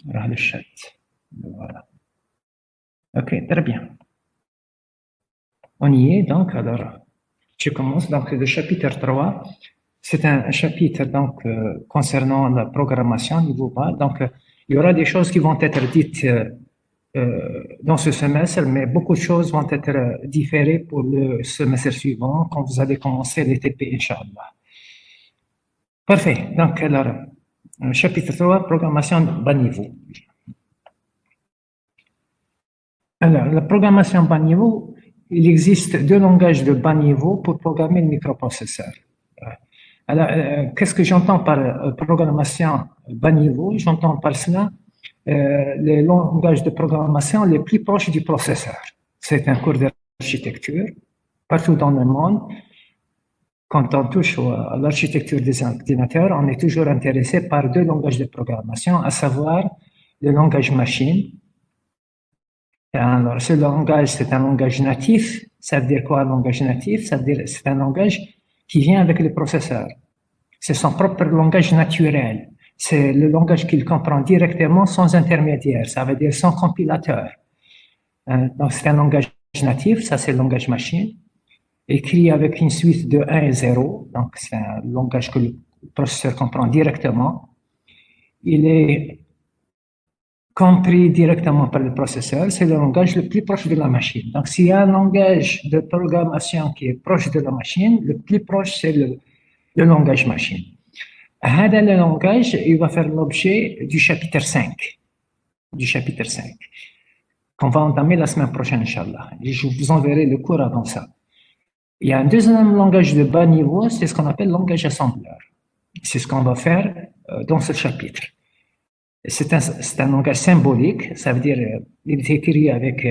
Le chat. Voilà. Ok, très bien. On y est donc. Alors, je commence. Donc, le chapitre 3, c'est un chapitre donc, concernant la programmation niveau bas. Donc, il y aura des choses qui vont être dites dans ce semestre, mais beaucoup de choses vont être différées pour le semestre suivant quand vous allez commencer les TP, Inch'Allah. Parfait. Donc, alors, chapitre 3, programmation bas niveau. Alors, la programmation bas niveau, il existe deux langages de bas niveau pour programmer le microprocesseur. Alors, qu'est-ce que j'entends par programmation bas niveau? J'entends par cela les langages de programmation les plus proches du processeur. C'est un cours d'architecture. Partout dans le monde, quand on touche à l'architecture des ordinateurs, on est toujours intéressé par deux langages de programmation, à savoir le langage machine. Alors, ce langage, c'est un langage natif. Ça veut dire quoi, un langage natif? Ça veut dire c'est un langage qui vient avec le processeur. C'est son propre langage naturel. C'est le langage qu'il comprend directement sans intermédiaire. Ça veut dire sans compilateur. Donc, c'est un langage natif. Ça, c'est le langage machine. Écrit avec une suite de 1 et 0. Donc, c'est un langage que le processeur comprend directement. Il est compris directement par le processeur, c'est le langage le plus proche de la machine. Donc, s'il y a un langage de programmation qui est proche de la machine, le plus proche, c'est le langage machine. Le langage, il va faire l'objet du chapitre 5. Qu'on va entamer la semaine prochaine, Inch'Allah. Et je vous enverrai le cours avant ça. Il y a un deuxième langage de bas niveau, c'est ce qu'on appelle langage assembleur. C'est ce qu'on va faire dans ce chapitre. C'est un langage symbolique, ça veut dire il est écrit avec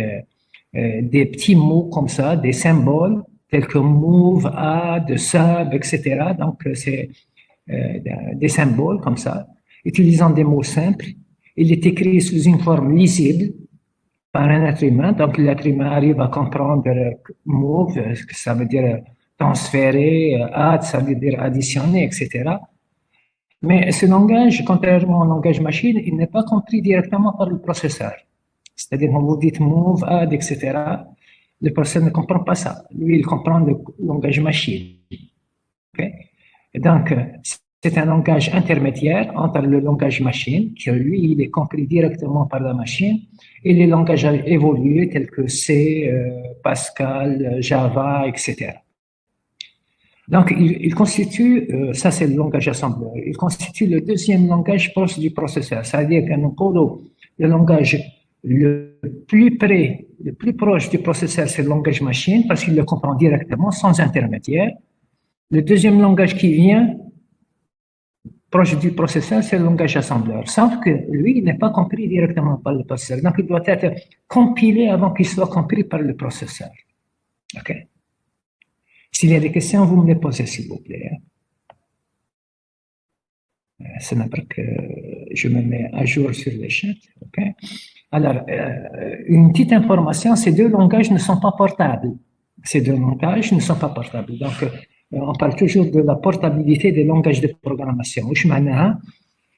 des petits mots comme ça, des symboles tels que move, add, sub, etc. Donc c'est des symboles comme ça, utilisant des mots simples. Il est écrit sous une forme lisible par un être humain. Donc l'être humain arrive à comprendre move, ça veut dire transférer, add, ça veut dire additionner, etc. Mais ce langage, contrairement au langage machine, il n'est pas compris directement par le processeur. C'est-à-dire, quand vous dites move, add, etc., le processeur ne comprend pas ça. Lui, il comprend le langage machine. Okay? Et donc, c'est un langage intermédiaire entre le langage machine, qui lui, il est compris directement par la machine, et les langages évolués tels que C, Pascal, Java, etc. Donc, il constitue, ça c'est le langage assembleur, il constitue le deuxième langage proche du processeur. C'est-à-dire que le langage le plus proche du processeur, c'est le langage machine, parce qu'il le comprend directement, sans intermédiaire. Le deuxième langage qui vient proche du processeur, c'est le langage assembleur. Sauf que lui, il n'est pas compris directement par le processeur. Donc, il doit être compilé avant qu'il soit compris par le processeur. OK? S'il y a des questions, vous me les posez, s'il vous plaît. C'est n'importe que je me mets à jour sur les chats. Okay? Alors, une petite information, ces deux langages ne sont pas portables. Ces deux langages ne sont pas portables. Donc, on parle toujours de la portabilité des langages de programmation.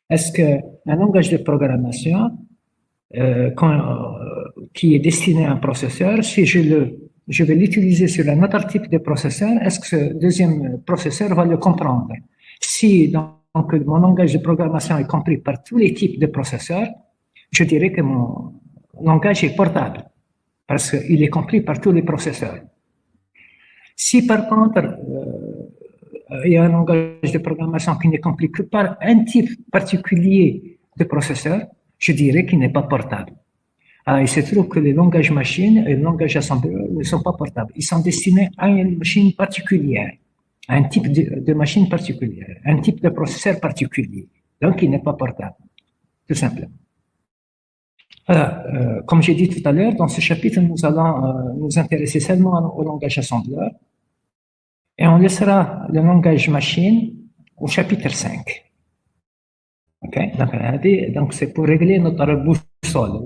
Est-ce qu'un langage de programmation qui est destiné à un processeur, si je vais l'utiliser sur un autre type de processeur, est-ce que ce deuxième processeur va le comprendre? Si donc mon langage de programmation est compris par tous les types de processeurs, je dirais que mon langage est portable parce qu'il est compris par tous les processeurs. Si par contre il y a un langage de programmation qui n'est compris que par un type particulier de processeur, je dirais qu'il n'est pas portable. Il se trouve que les langages machines et les langages assembleurs ne sont pas portables. Ils sont destinés à une machine particulière, à un type de machine particulière, un type de processeur particulier. Donc, il n'est pas portable, tout simplement. Comme j'ai dit tout à l'heure, dans ce chapitre, nous allons nous intéresser seulement au langage assembleur et on laissera le langage machine au chapitre 5. Okay? Donc, c'est pour régler notre boussole.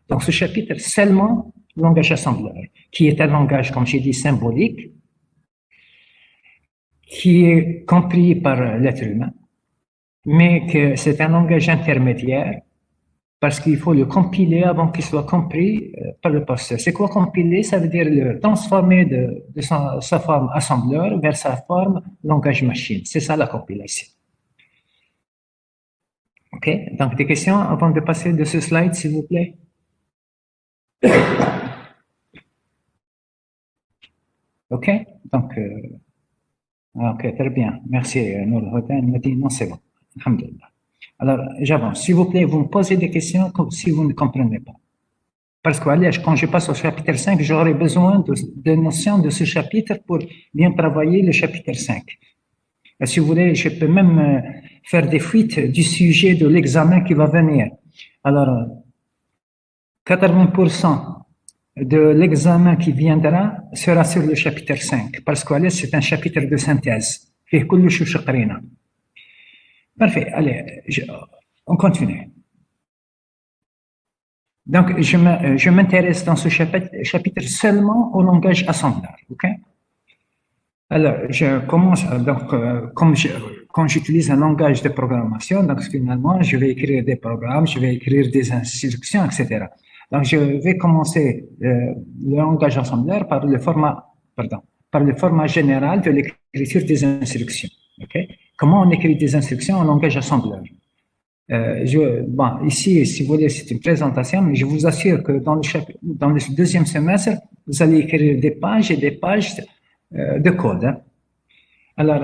Donc, ce chapitre, seulement le langage assembleur, qui est un langage, comme j'ai dit, symbolique, qui est compris par l'être humain. mais que c'est un langage intermédiaire parce qu'il faut le compiler avant qu'il soit compris par le processeur. C'est quoi compiler? Ça veut dire le transformer de sa forme assembleur vers sa forme langage machine. C'est ça la compilation. OK? Donc, des questions avant de passer de ce slide, s'il vous plaît? OK? Donc, OK, très bien. Merci, Nour Hoten. Il m'a dit non, c'est bon. Alhamdulillah. Alors, j'avance. S'il vous plaît, vous me posez des questions si vous ne comprenez pas. Parce que quand je passe au chapitre 5, j'aurai besoin de notions de ce chapitre pour bien travailler le chapitre 5. Et si vous voulez, je peux même faire des fuites du sujet de l'examen qui va venir. Alors, 80% de l'examen qui viendra sera sur le chapitre 5, parce que c'est un chapitre de synthèse. Parfait, allez, on continue. Donc, je m'intéresse dans ce chapitre seulement au langage assembleur, ok? Alors, je commence, donc, quand j'utilise un langage de programmation, donc finalement, je vais écrire des programmes, je vais écrire des instructions, etc. Donc, je vais commencer le langage assembleur par le format général de l'écriture des instructions, ok? Comment on écrit des instructions en langage assembleur? Ici, si vous voulez, c'est une présentation, mais je vous assure que dans le deuxième semestre, vous allez écrire des pages et des pages de code. Hein. Alors,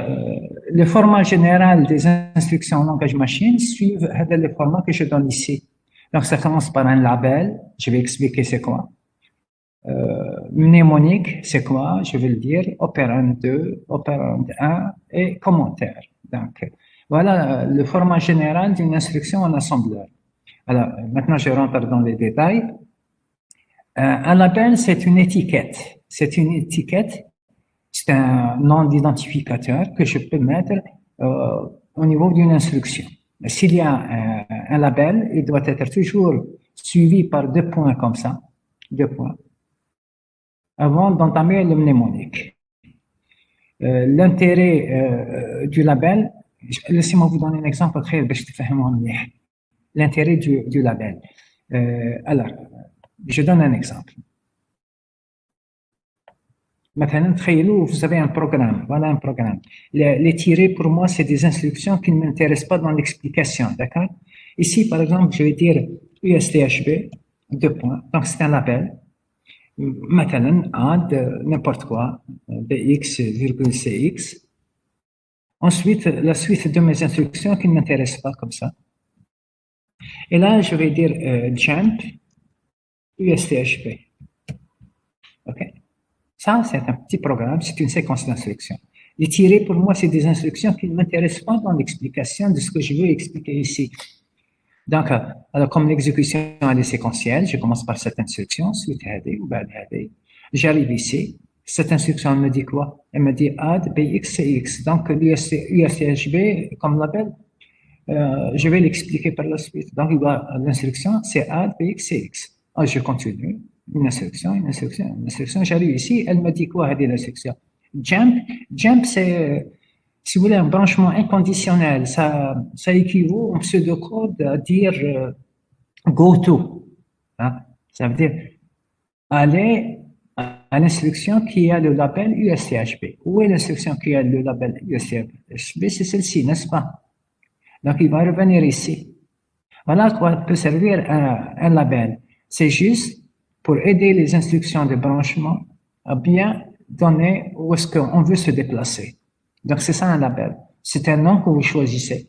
le format général des instructions en langage machine suivent le format que je donne ici. Donc, ça commence par un label. Je vais expliquer c'est quoi. Mnémonique, c'est quoi? Je vais le dire. Opérande 2, opérande 1 et commentaire. Donc, voilà le format général d'une instruction en assembleur. Alors, maintenant, je rentre dans les détails. Un label, c'est une étiquette. C'est une étiquette. C'est un nom d'identificateur que je peux mettre au niveau d'une instruction. S'il y a un label, il doit être toujours suivi par 2 points comme ça. 2 points. Avant d'entamer le mnémonique. L'intérêt du label, laissez-moi vous donner un exemple très l'intérêt du label. Alors, je donne un exemple. Maintenant, vous avez un programme. Voilà un programme. Les tirés, pour moi, c'est des instructions qui ne m'intéressent pas dans l'explication. D'accord? Ici, par exemple, je vais dire USTHB, 2 points. Donc, c'est un label. Maintenant, add n'importe quoi, bx,cx. Ensuite, la suite de mes instructions qui ne m'intéressent pas comme ça. Et là, je vais dire jump USTHB. OK? Ça, c'est un petit programme, c'est une séquence d'instructions. Les tirés, pour moi, c'est des instructions qui ne m'intéressent pas dans l'explication de ce que je veux expliquer ici. Donc, alors, comme l'exécution elle est séquentielle, je commence par cette instruction, suite HD ou bad HD. J'arrive ici. Cette instruction, elle me dit quoi? Elle me dit add bxcx. Donc, l'USTHB, comme label, je vais l'expliquer par la suite. Donc, l'instruction, c'est add bxcx. Alors, je continue. Une instruction, j'arrive ici, elle me dit quoi, l'instruction? Jump, c'est, si vous voulez, un branchement inconditionnel. Ça équivaut en pseudocode à dire go to. Hein? Ça veut dire aller à l'instruction qui a le label USTHB. Où est l'instruction qui a le label USTHB? C'est celle-ci, n'est-ce pas? Donc, il va revenir ici. Voilà à quoi peut servir un label. C'est juste pour aider les instructions de branchement à bien donner où est-ce qu'on veut se déplacer. Donc, c'est ça un label. C'est un nom que vous choisissez.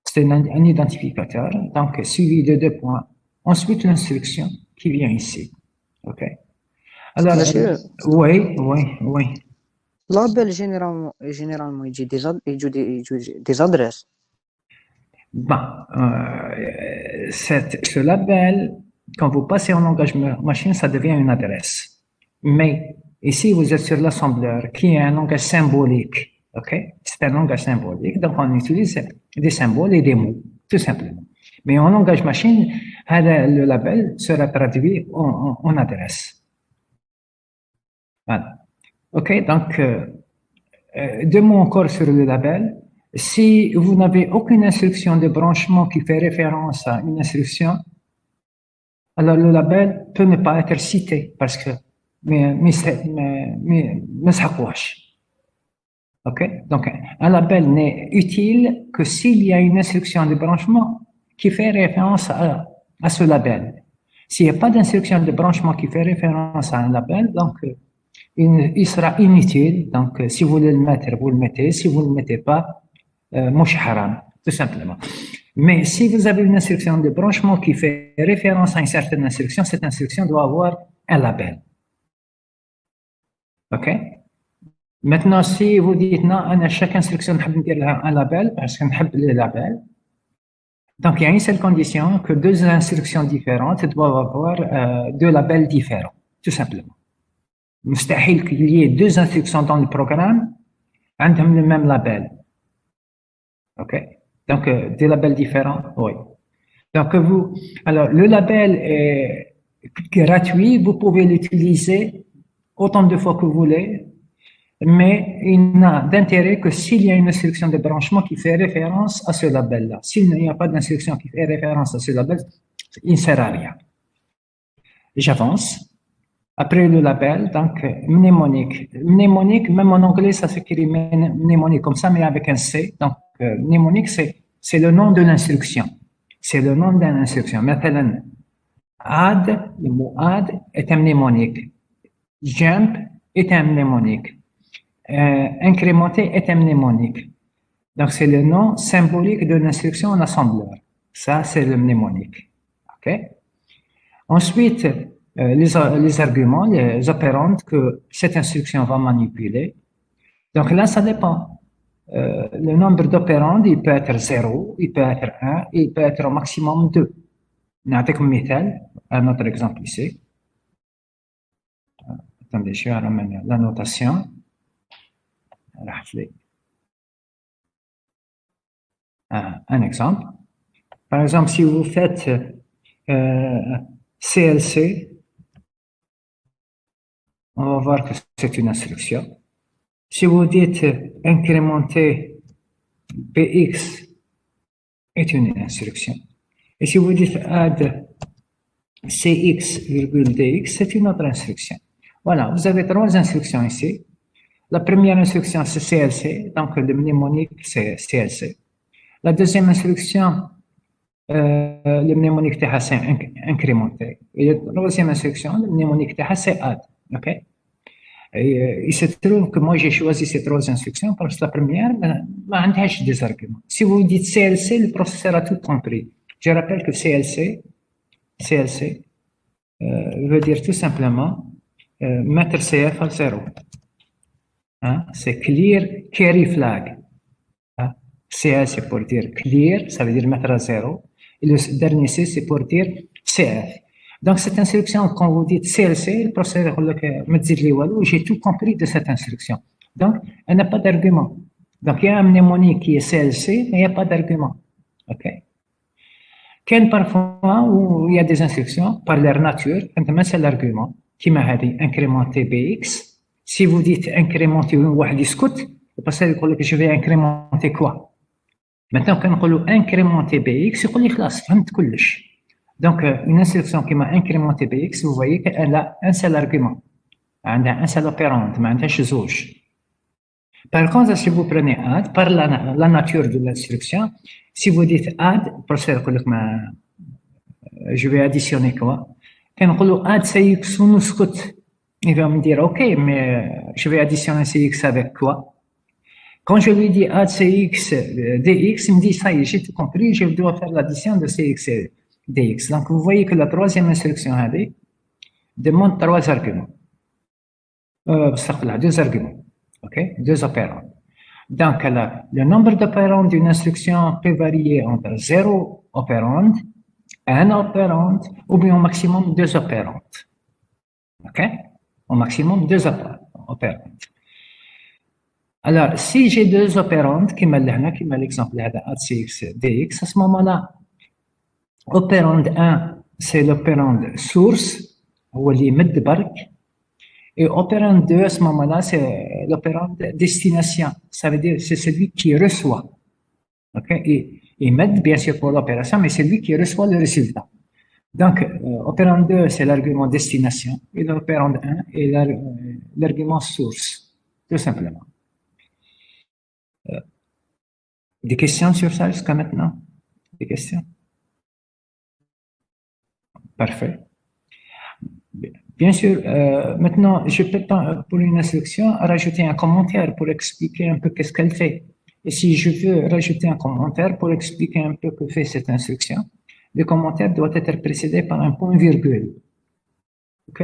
C'est un identificateur, donc suivi de 2 points. Ensuite, l'instruction qui vient ici. OK? Alors, oui. Label, généralement, il dit des adresses. Ce label, quand vous passez en langage machine, ça devient une adresse. Mais ici, vous êtes sur l'assembleur, qui est un langage symbolique. OK? C'est un langage symbolique, donc on utilise des symboles et des mots, tout simplement. Mais en langage machine, le label sera traduit en adresse. Voilà. OK? Donc, 2 mots encore sur le label. Si vous n'avez aucune instruction de branchement qui fait référence à une instruction, alors le label peut ne pas être cité parce que mais ça couche. Ok? Donc, un label n'est utile que s'il y a une instruction de branchement qui fait référence à ce label. S'il n'y a pas d'instruction de branchement qui fait référence à un label, donc il sera inutile. Donc, si vous voulez le mettre, vous le mettez. Si vous ne le mettez pas, mouch haram, tout simplement. Mais si vous avez une instruction de branchement qui fait référence à une certaine instruction, cette instruction doit avoir un label. OK? Maintenant, si vous dites non, à chaque instruction, je veux un label, parce que je veux les labels. Donc, il y a une seule condition, que deux instructions différentes doivent avoir deux labels différents, tout simplement. مستحيل qu'il y ait deux instructions dans le programme عندهم le même label. OK? Donc, des labels différents, oui. Donc, alors, le label est gratuit, vous pouvez l'utiliser autant de fois que vous voulez, mais il n'a d'intérêt que s'il y a une instruction de branchement qui fait référence à ce label-là. S'il n'y a pas d'instruction qui fait référence à ce label, il ne sert à rien. J'avance. Après le label, donc mnémonique. Mnémonique, même en anglais, ça s'écrit mnémonique comme ça, mais avec un C. Donc, mnémonique, c'est le nom de l'instruction. C'est le nom d'une instruction. Maintenant, add, le mot add est un mnémonique. Jump est un mnémonique. Incrémenter est un mnémonique. Donc, c'est le nom symbolique de l'instruction en assembleur. Ça, c'est le mnémonique. OK? Ensuite, les arguments, les opérandes que cette instruction va manipuler. Donc là, ça dépend. Le nombre d'opérandes, il peut être 0, il peut être 1, il peut être au maximum 2. Un autre exemple ici. Attendez, je vais ramener la notation. Un exemple. Par exemple, si vous faites CLC, on va voir que c'est une instruction. Si vous dites incrémenter BX est une instruction. Et si vous dites add CX, DX, c'est une autre instruction. Voilà, vous avez trois instructions ici. La première instruction, c'est CLC, donc le mnémonique, c'est CLC. La deuxième instruction, le mnémonique, c'est incrémenté. Et la troisième instruction, le mnémonique, c'est add. OK? Et il se trouve que moi j'ai choisi ces trois instructions parce que la première, n'a pas des arguments. Si vous dites CLC, le processeur a tout compris. Je rappelle que CLC veut dire tout simplement mettre CF à 0. Hein? C'est clear carry flag. Hein? CL c'est pour dire clear, ça veut dire mettre à 0. Et le dernier C c'est pour dire CF. Donc, cette instruction, quand vous dites CLC, le processeur me dit j'ai tout compris de cette instruction. Donc, elle n'a pas d'argument. Donc, il y a un mnémonique qui est CLC, mais il n'y a pas d'argument. OK? Quel parfois où il y a des instructions, par leur nature, quand c'est l'argument, qui m'a dit incrémenter BX. Si vous dites incrémenter un scout, le processeur dit je vais incrémenter quoi? Maintenant, quand on dit incrémenter BX, il dit خلاص فهمت كلش. Donc, une instruction qui m'a incrémenté BX, vous voyez qu'elle a un seul argument. Elle a un seul opérand, mais elle a zouj. Par contre, si vous prenez add, par la nature de l'instruction, si vous dites add, le processeur je vais additionner quoi? Quand on dit add CX ou scout, il va me dire ok, mais je vais additionner CX avec quoi? Quand je lui dis add CX DX, il me dit ça y est, j'ai tout compris, je dois faire l'addition de CX DX. Donc, vous voyez que la troisième instruction demande trois arguments. Deux arguments. OK? Deux opérants. Donc, le nombre d'opérants d'une instruction peut varier entre 0 opérand, 1 opérand, ou bien au maximum 2 opérants. OK? Au maximum 2 opérants. Alors, si j'ai 2 opérants, qui m'a l'exemple de ADCX, DX, à ce moment-là, opérand 1, c'est l'opérand source, ou l'imid bark, et opérand 2, à ce moment-là, c'est l'opérand destination. Ça veut dire c'est celui qui reçoit. OK? Il met bien sûr pour l'opération, mais c'est lui qui reçoit le résultat. Donc, opérand 2, c'est l'argument destination, et l'opérand 1 est l'argument source, tout simplement. Des questions sur ça jusqu'à maintenant? Des questions? Parfait. Bien sûr, maintenant, je peux pas, pour une instruction, rajouter un commentaire pour expliquer un peu qu'est-ce qu'elle fait. Et si je veux rajouter un commentaire pour expliquer un peu que fait cette instruction, le commentaire doit être précédé par un point-virgule. OK?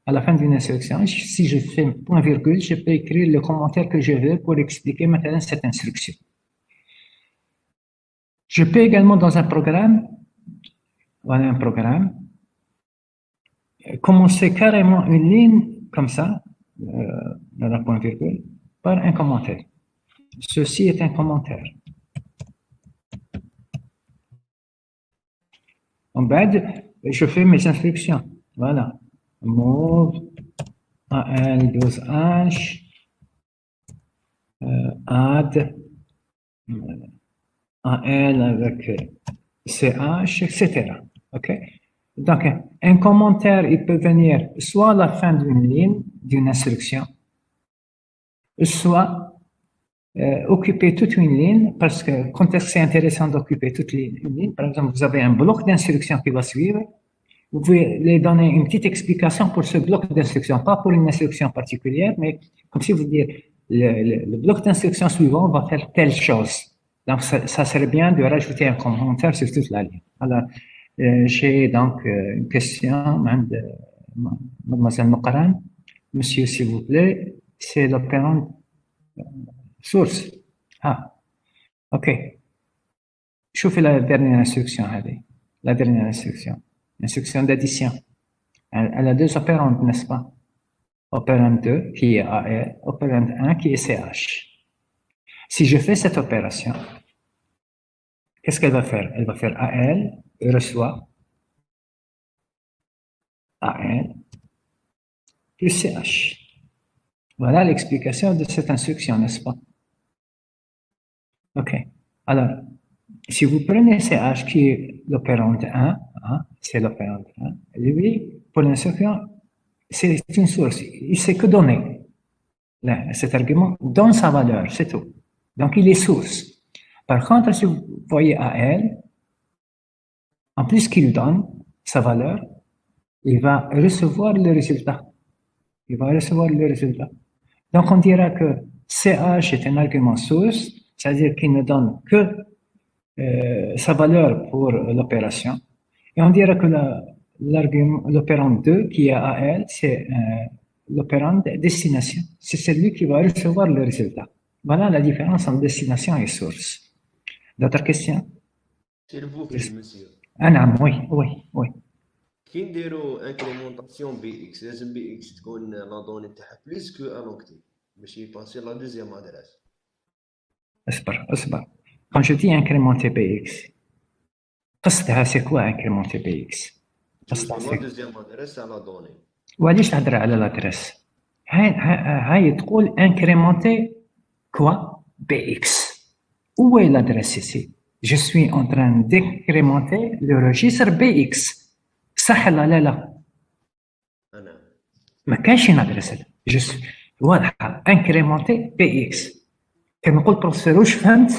À la fin d'une instruction, si je fais un point-virgule, je peux écrire le commentaire que je veux pour expliquer maintenant cette instruction. Je peux également, dans un programme, voilà un programme, commencer carrément une ligne comme ça, dans un point-virgule, par un commentaire. Ceci est un commentaire. En bas, je fais mes instructions. Voilà. Move AL12H, add AL avec CH, etc. OK? Donc, un commentaire, il peut venir soit à la fin d'une ligne, d'une instruction, soit occuper toute une ligne, parce que quand c'est intéressant d'occuper toute une ligne, par exemple, vous avez un bloc d'instructions qui va suivre, vous pouvez lui donner une petite explication pour ce bloc d'instructions, pas pour une instruction particulière, mais comme si vous dites, le bloc d'instructions suivant va faire telle chose. Donc, ça serait bien de rajouter un commentaire sur toute la ligne. Alors, j'ai donc une question de mademoiselle Mokaran. Monsieur, s'il vous plaît, c'est l'opérant source. Ah, OK. Je fais la dernière instruction, allez. La dernière instruction. Instruction d'addition. Elle a deux opérandes, n'est-ce pas? Opérand 2 qui est AL, opérand 1 qui est CH. Si je fais cette opération, qu'est-ce qu'elle va faire? Elle va faire AL, reçoit AL plus CH. Voilà l'explication de cette instruction, n'est-ce pas? OK. Alors, si vous prenez CH qui est l'opérand 1, c'est l'opérand 1, lui, pour l'instruction, c'est une source. Il sait que donner. Là, cet argument donne sa valeur, c'est tout. Donc, il est source. Par contre, si vous voyez AL, en plus qu'il donne sa valeur, il va recevoir le résultat. Il va recevoir le résultat. Donc, on dira que CH est un argument source, c'est-à-dire qu'il ne donne que sa valeur pour l'opération. Et on dira que l'opérand 2, qui est AL, c'est l'opérand destination. C'est celui qui va recevoir le résultat. Voilà la différence entre destination et source. D'autres questions? S'il vous plaît, monsieur. Oui. كي نديرو انكريمونطاسيون بي اكس لازم بي اكس تكون لا دوني تاعها بليس كو ان اوكتي باش يباسي لا دوزيام ادريس. اصبر. Quand je dis incrémenter BX, قصدها c'est quoi incrémenter BX؟ قصدها لا دوزيام ادريس على دوني. وعلاش تهضر على لادريس؟ هاي تقول incrémenter quoi BX. Où est l'adresse ici? Je suis en train d'incrémenter le registre BX. صح لا لا؟ انا ما كاينش ندرس واضحه انكريمونتي بي اكس. كنقول بروفيسور واش فهمت؟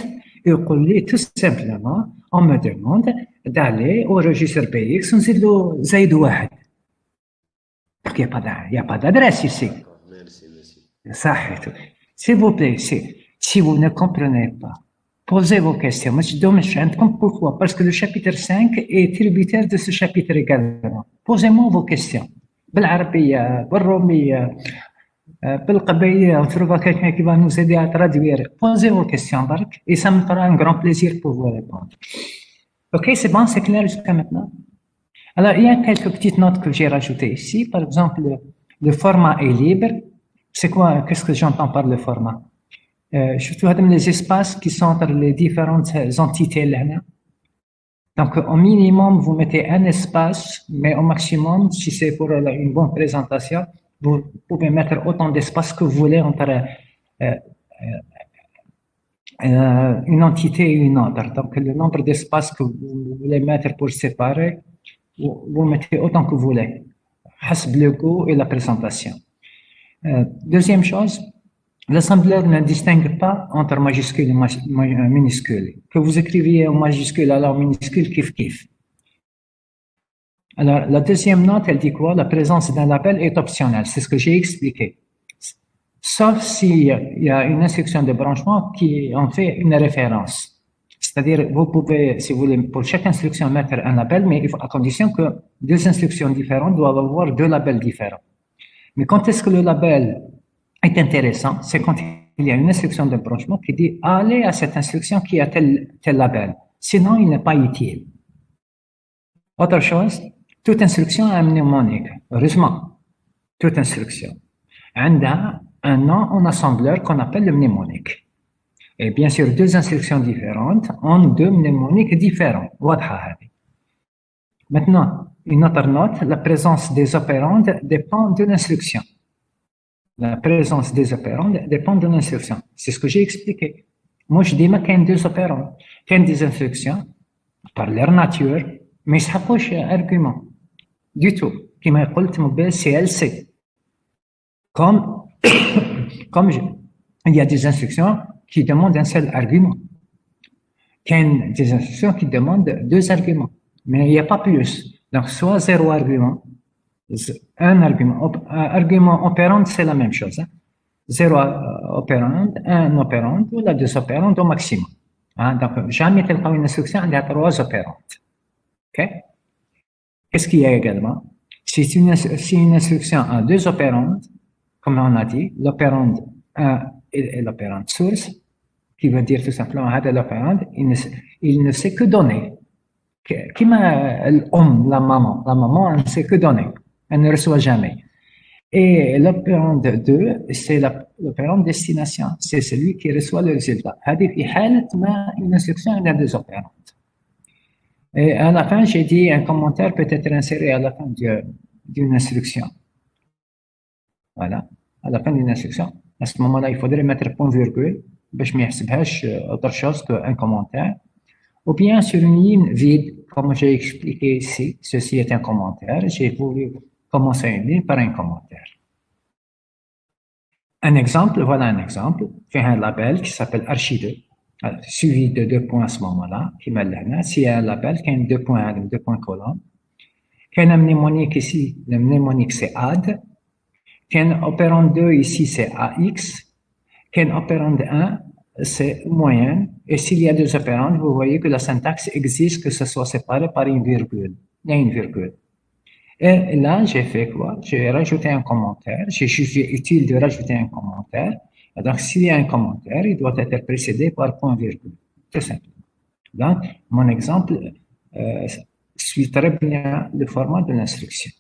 يقول لي تو سامبلومون اون مو دوموند دالي او ريجيستر بي اكس ونزيد له زايد واحد. باسكو يا با d'adresse ici. ميرسي ميرسي. صحيح. S'il vous plaît, si vous ne comprenez pas, posez vos questions. ما تشدوهمش عندكم. Pourquoi? Parce que le chapitre 5 est tributaire de ce chapitre également. Posez-moi vos questions. بالعربية، بالرومية، بالقبيلية. On trouvera quelqu'un qui va nous aider à traduire. Posez vos questions, برك. Et ça me fera un grand plaisir pour vous répondre. OK, c'est bon, c'est clair jusqu'à maintenant? Alors, il y a quelques petites notes que j'ai rajoutées ici. Par exemple, le format est libre. C'est quoi? Qu'est-ce que j'entends par le format? Surtout les espaces qui sont entre les différentes entités là. Donc, au minimum, vous mettez un espace, mais au maximum, si c'est pour une bonne présentation, vous pouvez mettre autant d'espace que vous voulez entre une entité et une autre. Donc, le nombre d'espaces que vous voulez mettre pour séparer, vous mettez autant que vous voulez, حسب le goût et la présentation. Deuxième chose, l'assembleur ne distingue pas entre majuscule et minuscule. Que vous écriviez en majuscule alors minuscule, kiff. Alors, la deuxième note, elle dit quoi? La présence d'un label est optionnelle. C'est ce que j'ai expliqué. Sauf s'il y a une instruction de branchement qui en fait une référence. C'est-à-dire, vous pouvez, si vous voulez, pour chaque instruction mettre un label, mais il faut, à condition que deux instructions différentes doivent avoir deux labels différents. Mais quand est-ce que le label est intéressant? C'est quand il y a une instruction de branchement qui dit allez à cette instruction qui a tel label. Sinon, il n'est pas utile. Autre chose, toute instruction a un mnémonique. Heureusement, toute instruction a un nom en assembleur qu'on appelle le mnémonique. Et bien sûr, deux instructions différentes ont deux mnémoniques différents. Maintenant, une autre note, la présence des opérandes dépend de l'instruction. La présence des opérandes dépend de l'instruction. C'est ce que j'ai expliqué. Moi, je dis qu'il y a deux opérandes. Il y a des instructions, par leur nature, mais ça ne pas argument. Du tout. Comme je l'ai dit, CLC. Comme il y a des instructions qui demandent un seul argument. Il y a des instructions qui demandent deux arguments. Mais il n'y a pas plus. Donc, soit zéro argument, un argument. Argument opérande, c'est la même chose. Hein? Zéro opérande, un opérande, ou la deux opérandes au maximum. Hein? Donc, jamais tellement une instruction, il y a trois opérandes. Okay? Qu'est-ce qu'il y a également? Si une instruction a deux opérandes, comme on a dit, l'opérande 1 et l'opérande source, qui veut dire tout simplement l'opérande, il ne sait que donner. Comme la maman, elle ne sait que donner. Elle ne reçoit jamais. Et l'opérande 2, c'est l'opérande destination. C'est celui qui reçoit le résultat. Une instruction, il y a deux opérandes. Et à la fin, j'ai dit un commentaire peut être inséré à la fin d'une instruction. Voilà. À la fin d'une instruction. À ce moment-là, il faudrait mettre point virgule. Je ne me autre chose qu'un commentaire. Ou bien sur une ligne vide, comme j'ai expliqué ici, ceci est un commentaire. J'ai voulu commencer une ligne par un commentaire. Un exemple, voilà un exemple. Fait un label qui s'appelle Archi2, suivi de deux points à ce moment-là, qui m'a là. S'il y a un label qui a deux points colonnes, qui a un mnémonique ici, le mnémonique c'est add, qui a un opérande 2 ici c'est AX, qui a un opérande 1 c'est moyenne, et s'il y a deux opérandes, vous voyez que la syntaxe exige que ce soit séparé par une virgule. Il y a une virgule. Et là, j'ai fait quoi? J'ai rajouté un commentaire. J'ai jugé utile de rajouter un commentaire. Et donc, s'il y a un commentaire, il doit être précédé par point-virgule. Tout simplement. Donc, mon exemple suit très bien le format de l'instruction.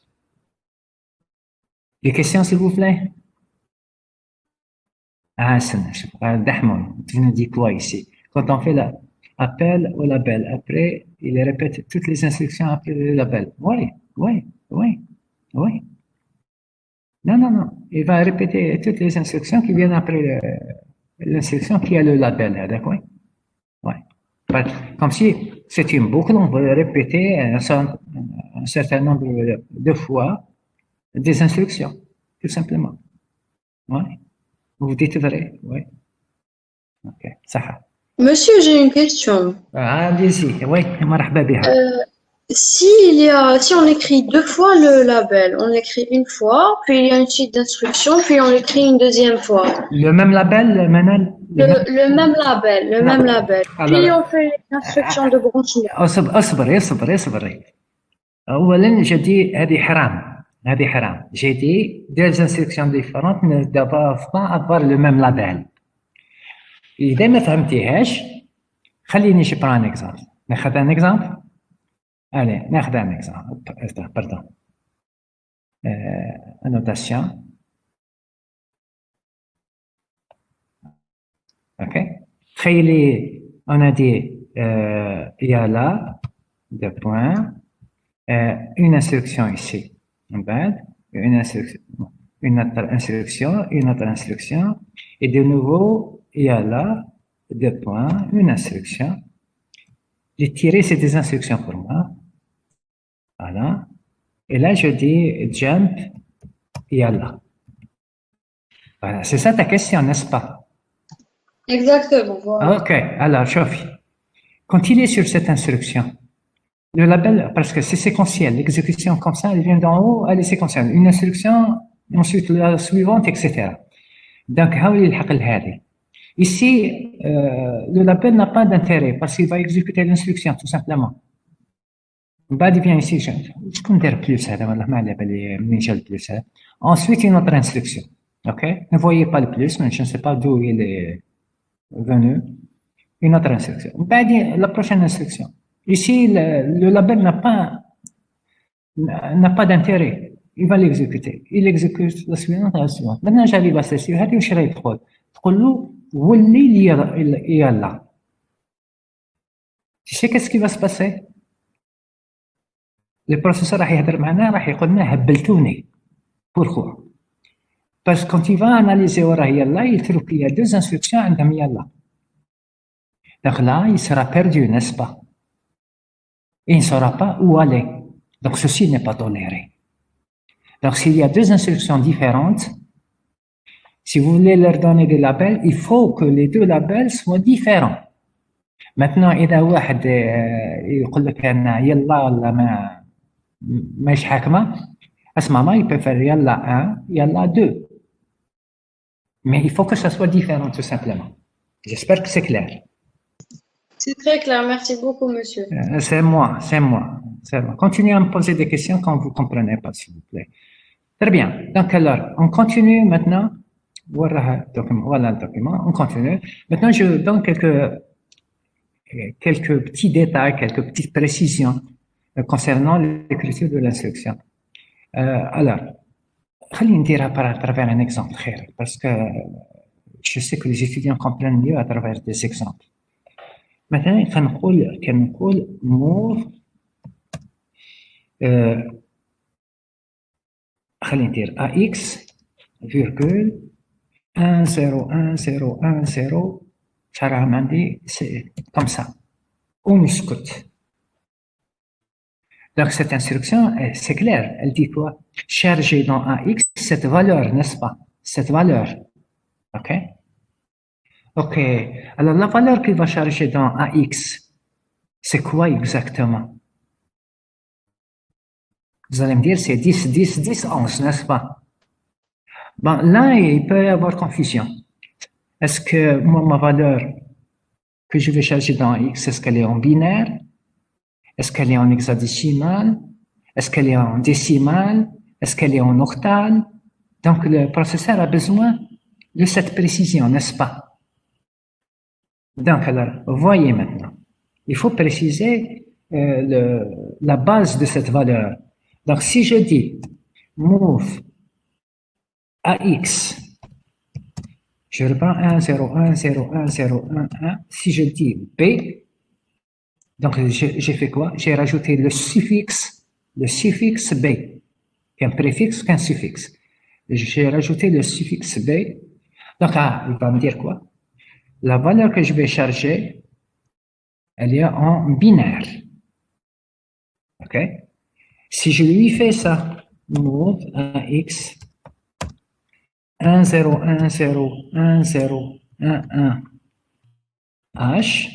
Des questions, s'il vous plaît? Ah, c'est Dahmon, tu nous dis quoi ici? Quand on fait l'appel au label, après, il répète toutes les instructions après le label. Oui. Non. Il va répéter toutes les instructions qui viennent après l'instruction qui a le label. D'accord? Oui. Comme si c'est une boucle, on va répéter un certain nombre de fois des instructions, tout simplement. Oui. Vous dites vrai, oui. Ok, ça va. Monsieur, j'ai une question. Allez-y, oui, marhaba biha. Si on écrit deux fois le label, on l'écrit une fois, puis il y a une suite d'instructions, puis on l'écrit une deuxième fois. Le même label, Manal? Le même label. Puis on fait l'instruction de branchement. اصبري. أولاً j'ai dit هذه حرام. J'ai dit deux instructions différentes ne doivent pas avoir le même label. إذا ما فهمتيهاش خليني je prends un exemple. ناخذ un exemple. Allez, ناخذ un exemple. Pardon. Annotation. Ok. تخيلي on a dit il y a là deux points. Une instruction ici. Une autre instruction, et de nouveau, il y a là deux points, une instruction. Les tirés, c'est des instructions pour moi. Voilà. Et là, je dis jump, yalla. Voilà, c'est ça ta question, n'est-ce pas? Exactement, voilà. Ok, alors, Chofi. Quand il est sur cette instruction, le label, parce que c'est séquentiel, l'exécution comme ça, elle vient d'en haut, elle est séquentielle. Une instruction, ensuite la suivante, etc. Donc, ici, le label n'a pas d'intérêt parce qu'il va exécuter l'instruction, tout simplement. بعد vient ici, شكون دار plus هذا والله ما على بالي منين جا البلوس هذا. Ensuite, une autre instruction. Ok? Ne voyez pas le plus, mais je ne sais pas d'où il est venu. Une autre instruction. بعد la prochaine instruction. Ici, le label n'a pas d'intérêt. Il va l'exécuter. Il exécute la suivante et la suivante. Maintenant, j'arrive à celle-ci. هذه واش راهي تقول؟ تقول له ولي لي يلا. Tu sais qu'est-ce qui va se passer? Le professeur راح يهضر معنا راح يقول لنا هبلتوني. Pourquoi? Parce que quand il va analyser وراه يلا, il trouve qu'il y a deux instructions عندهم يلا. Donc là, il sera perdu, n'est-ce pas? Et il ne saura pas où aller. Donc ceci n'est pas toléré. Donc s'il y a deux instructions différentes, si vous voulez leur donner des labels, il faut que les deux labels soient différents. Maintenant, إذا واحد يقول لك أنا يلا ولا ماش حاكمة، à ce moment, il peut faire yalla 1, yalla 2. Mais il faut que ça soit différent, tout simplement. J'espère que c'est clair. C'est très clair, merci beaucoup, monsieur. C'est moi. Continuez à me poser des questions quand vous ne comprenez pas, s'il vous plaît. Très bien. Donc, alors, on continue maintenant. Voilà le document. On continue. Maintenant, je donne quelques petits détails, quelques petites précisions concernant l'écriture de l'instruction. Alors, خلينا نديرها à travers un exemple خير, parce que je sais que les étudiants comprennent mieux à travers des exemples. مثلا كنقول move خلينا ندير ax virgule 1 0 1 0 1 0 شحال عندي comme ça ونسكت. Donc cette instruction, c'est clair, elle dit quoi? Charger dans AX cette valeur, n'est-ce pas? Cette valeur. OK? OK. Alors la valeur qu'il va charger dans AX, c'est quoi exactement? Vous allez me dire, c'est 10, 10, 10, 11, n'est-ce pas? Bon, là, il peut y avoir confusion. Est-ce que moi, ma valeur que je vais charger dans AX, est-ce qu'elle est en binaire? Est-ce qu'elle est en hexadécimal? Est-ce qu'elle est en décimal? Est-ce qu'elle est en octal? Donc, le processeur a besoin de cette précision, n'est-ce pas? Donc, alors, voyez maintenant. Il faut préciser la base de cette valeur. Donc, si je dis move AX, je reprends 1, 0, 1, 0, 1, 0, 1, 1. Si je dis B, donc j'ai fait quoi? J'ai rajouté le suffixe B, qu'un préfixe qu'un suffixe. J'ai rajouté le suffixe B. Donc, il va me dire quoi? La valeur que je vais charger, elle est en binaire. OK? Si je lui fais ça, move AX 1, 0, 1, 0, 1, 0, 1, 1, H,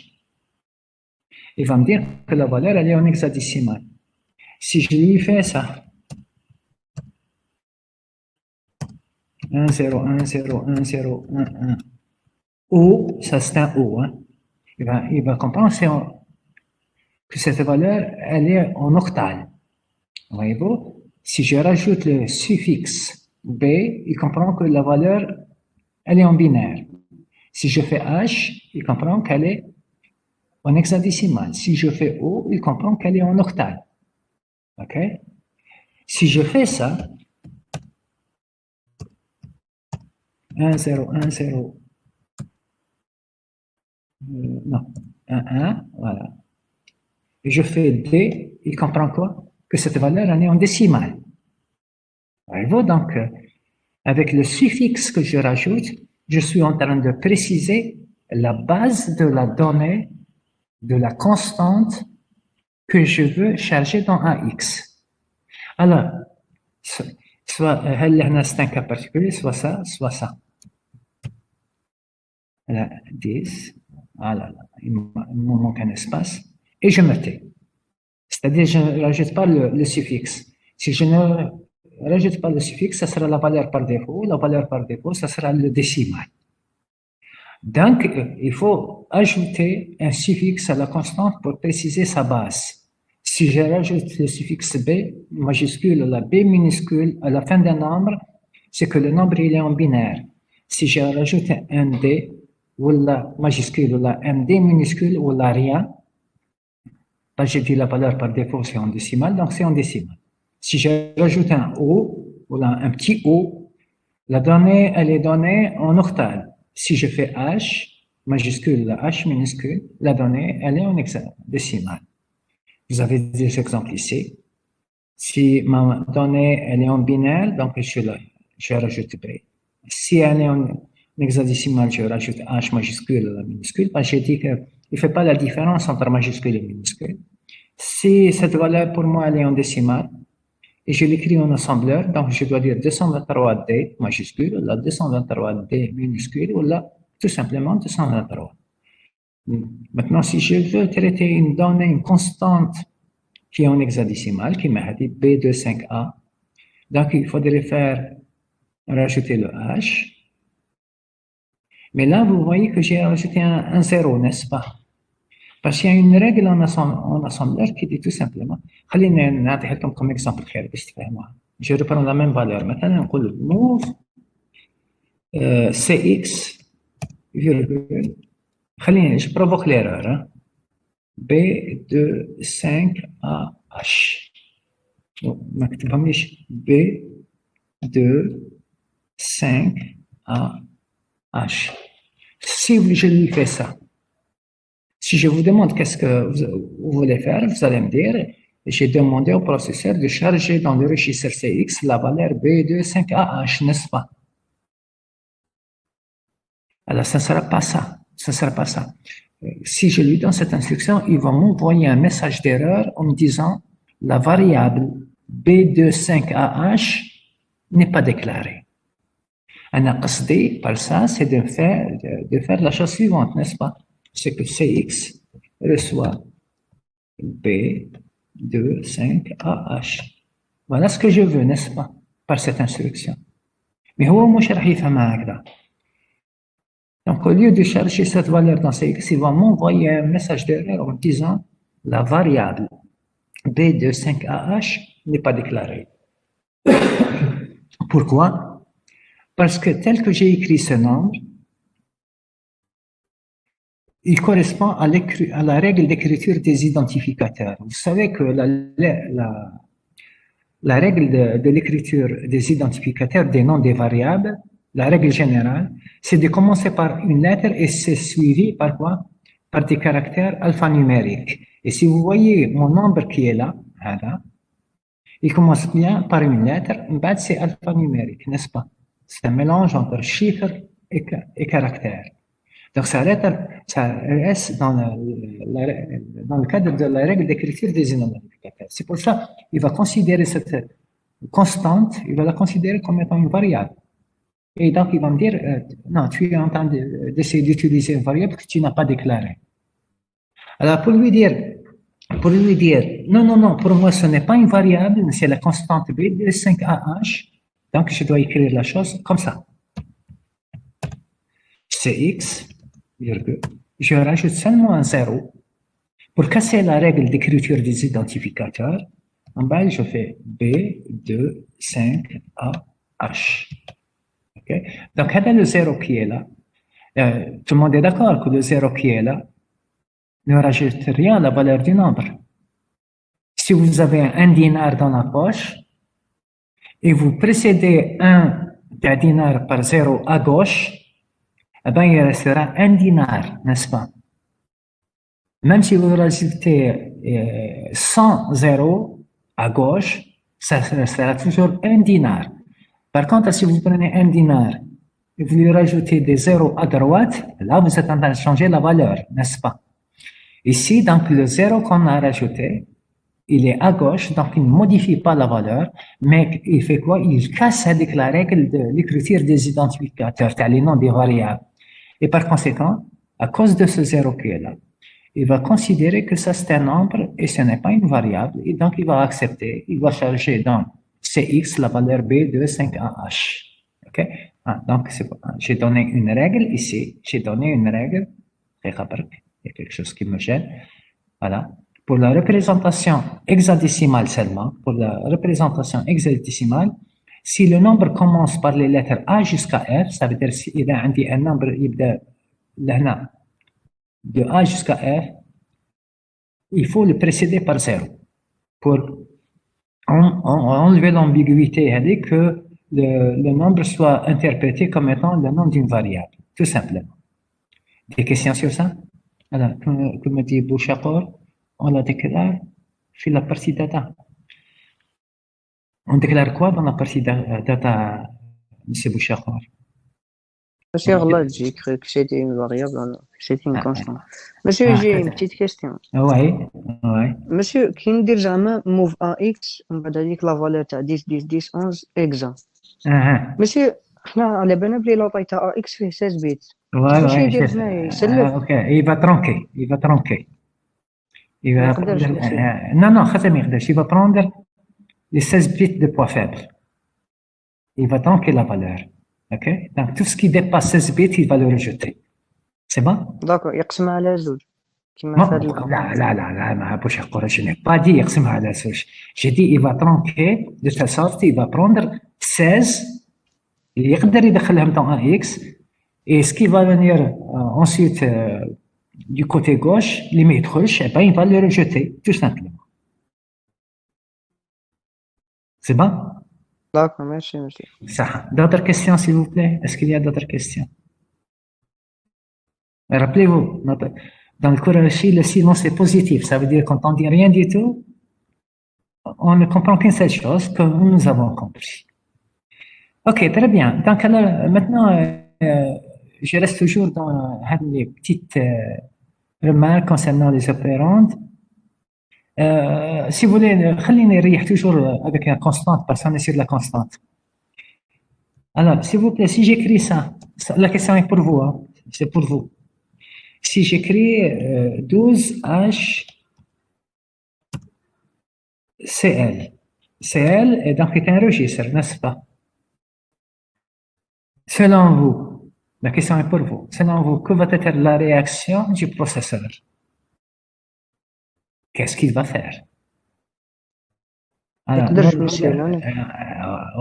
il va me dire que la valeur, elle est en hexadécimal. Si je lui fais ça, 1, 0, 1, 0, 1, 0, 1, 1, O, ça c'est un O, hein. Il va comprendre que cette valeur, elle est en octal. Voyez-vous? Si je rajoute le suffixe B, il comprend que la valeur, elle est en binaire. Si je fais H, il comprend qu'elle est en hexadécimal. Si je fais O, il comprend qu'elle est en octal. OK? Si je fais ça, 1, 0, 1, 0, non, 1, 1, voilà. Et je fais D, il comprend quoi? Que cette valeur, elle est en décimale. Voyez-vous, donc, avec le suffixe que je rajoute, je suis en train de préciser la base de la donnée de la constante que je veux charger dans AX. Alors, soit c'est un cas particulier, soit ça, soit ça. Là, 10, ah là là, il me manque un espace, et je me tais. C'est-à-dire, je ne rajoute pas le suffixe. Si je ne rajoute pas le suffixe, ça sera la valeur par défaut. La valeur par défaut, ça sera le décimal. Donc, il faut ajouter un suffixe à la constante pour préciser sa base. Si je rajoute le suffixe B majuscule ou la B minuscule à la fin d'un nombre, c'est que le nombre il est en binaire. Si je rajoute un D ou la majuscule ou la MD minuscule ou la rien, là j'ai dit la valeur par défaut c'est en décimal, donc c'est en décimal. Si je rajoute un O ou là, un petit O, la donnée elle est donnée en octal. Si je fais H majuscule, la H minuscule, la donnée elle est en hexadécimale. Vous avez des exemples ici. Si ma donnée elle est en binaire, donc je rajoute B. Si elle est en hexadécimale, je rajoute H majuscule ou la minuscule, parce que j'ai dit qu'il ne fait pas la différence entre majuscule et minuscule. Si cette valeur pour moi elle est en décimale, et je l'écris en assembleur, donc je dois dire 223D majuscule, ou là 223D minuscule, ou là tout simplement 223. Maintenant, si je veux traiter une donnée, une constante qui est en hexadécimale, qui m'a dit B25A, donc il faudrait rajouter le H. Mais là, vous voyez que j'ai rajouté un 0, n'est-ce pas? Parce qu'il y a une règle en assembleur qui dit tout simplement, comme exemple, je reprends la même valeur. Maintenant, on dit move CX, virgule, je provoque l'erreur, B25AH. B25AH. Si je lui fais ça, si je vous demande qu'est-ce que vous voulez faire, vous allez me dire, j'ai demandé au processeur de charger dans le registre CX la valeur B25AH, n'est-ce pas? Alors, ça ne sera pas ça. Ça ne sera pas ça. Si je lui donne cette instruction, il va m'envoyer un message d'erreur en me disant la variable B25AH n'est pas déclarée. Un qasdi par ça, c'est de faire la chose suivante, n'est-ce pas? C'est que CX reçoit B25AH. Voilà ce que je veux, n'est-ce pas? Par cette instruction. Mais هو مش راح يفهمها هكذا. Donc, au lieu de chercher cette valeur dans CX, il va m'envoyer un message d'erreur en disant la variable B25AH n'est pas déclarée. Pourquoi? Parce que tel que j'ai écrit ce nombre, il correspond à la règle d'écriture des identificateurs. Vous savez que la règle de l'écriture des identificateurs des noms des variables, la règle générale, c'est de commencer par une lettre et c'est suivi par quoi? Par des caractères alphanumériques. Et si vous voyez mon nombre qui est là, il commence bien par une lettre, mais c'est alphanumérique, n'est-ce pas? C'est un mélange entre chiffres et caractères. Donc ça reste dans le cadre de la règle d'écriture des identificateurs. C'est pour ça qu'il va considérer cette constante, il va la considérer comme étant une variable. Et donc, il va me dire, non, tu es en train d'essayer d'utiliser une variable que tu n'as pas déclarée. Alors, pour lui dire, non, pour moi, ce n'est pas une variable, c'est la constante B de 5AH. Donc, je dois écrire la chose comme ça. CX, virgule, je rajoute seulement un 0 pour casser la règle d'écriture des identificateurs. En bas, je fais B25AH. Okay. Donc, c'est le 0 qui est là. Tout le monde est d'accord que le 0 qui est là ne rajoute rien à la valeur du nombre. Si vous avez un dinar dans la poche et vous précédez un dinar par 0 à gauche, eh bien, il restera un dinar, n'est-ce pas? Même si vous rajoutez 100 zéros à gauche, ça restera toujours un dinar. Par contre, si vous prenez un dinar et vous lui rajoutez des zéros à droite, là, vous êtes en train de changer la valeur, n'est-ce pas? Ici, donc, le zéro qu'on a rajouté, il est à gauche, donc il ne modifie pas la valeur, mais il fait quoi? Il casse avec la règle de l'écriture des identificateurs, les noms des variables. Et par conséquent, à cause de ce zéro qui est là, il va considérer que ça c'est un nombre et ce n'est pas une variable, et donc il va accepter, il va charger dans Cx la valeur B de 5AH. Ok? Donc j'ai donné une règle ici, j'ai donné une règle, il y a quelque chose qui me gêne, voilà. Pour la représentation hexadécimale seulement, pour la représentation hexadécimale, si le nombre commence par les lettres A jusqu'à F, ça veut dire s'il y a un nombre de A jusqu'à F, il faut le précéder par 0 pour enlever l'ambiguïté, c'est-à-dire que le nombre soit interprété comme étant le nom d'une variable, tout simplement. Des questions sur ça? Alors, comme me dit Bouchakor, on la déclare sur la partie data. On déclare quoi dans la partie data, M. Bouchakor? Monsieur Allah, j'ai cru que c'était une variable, alors c'était une constante. Monsieur, j'ai une petite question. Oui. Monsieur, qui nous dit jamais move AX, on va dire que la valeur est 10, 10, 10, 11, exa. Monsieur, على بالنا بلي لا طايتا AX فيه 16 بيت. Ok, il va tronquer. Non, il va prendre les 16 bits de poids faible. Il va tronquer la valeur. Ok? Donc tout ce qui dépasse 16 bits, il va le rejeter. C'est bon? D'accord, يقسمها على زوج. لا, je n'ai pas dit يقسمها على زوج. J'ai dit il va tronquer de telle sorte, il va prendre 16 اللي يقدر يدخلهم dans un X. Et ce qui va venir ensuite du côté gauche, les métruches, il va le rejeter, tout simplement. C'est bon? D'accord, merci, monsieur. Ça. D'autres questions, s'il vous plaît? Est-ce qu'il y a d'autres questions? Rappelez-vous, dans le cours ici, le silence est positif. Ça veut dire quand on dit rien du tout, on ne comprend qu'une seule chose, que nous avons compris. Ok, très bien. Donc alors, maintenant, je reste toujours dans les petites remarques concernant les opérandes. Si vous voulez, خليني نريح toujours avec la constante, parce qu'on est sur la constante. Alors, s'il vous plaît, si j'écris ça, la question est pour vous, hein, c'est pour vous. Si j'écris 12H CL, CL est donc un registre, n'est-ce pas? Selon vous, la question est pour vous. Selon vous, que va être la réaction du processeur? Qu'est-ce qu'il va faire?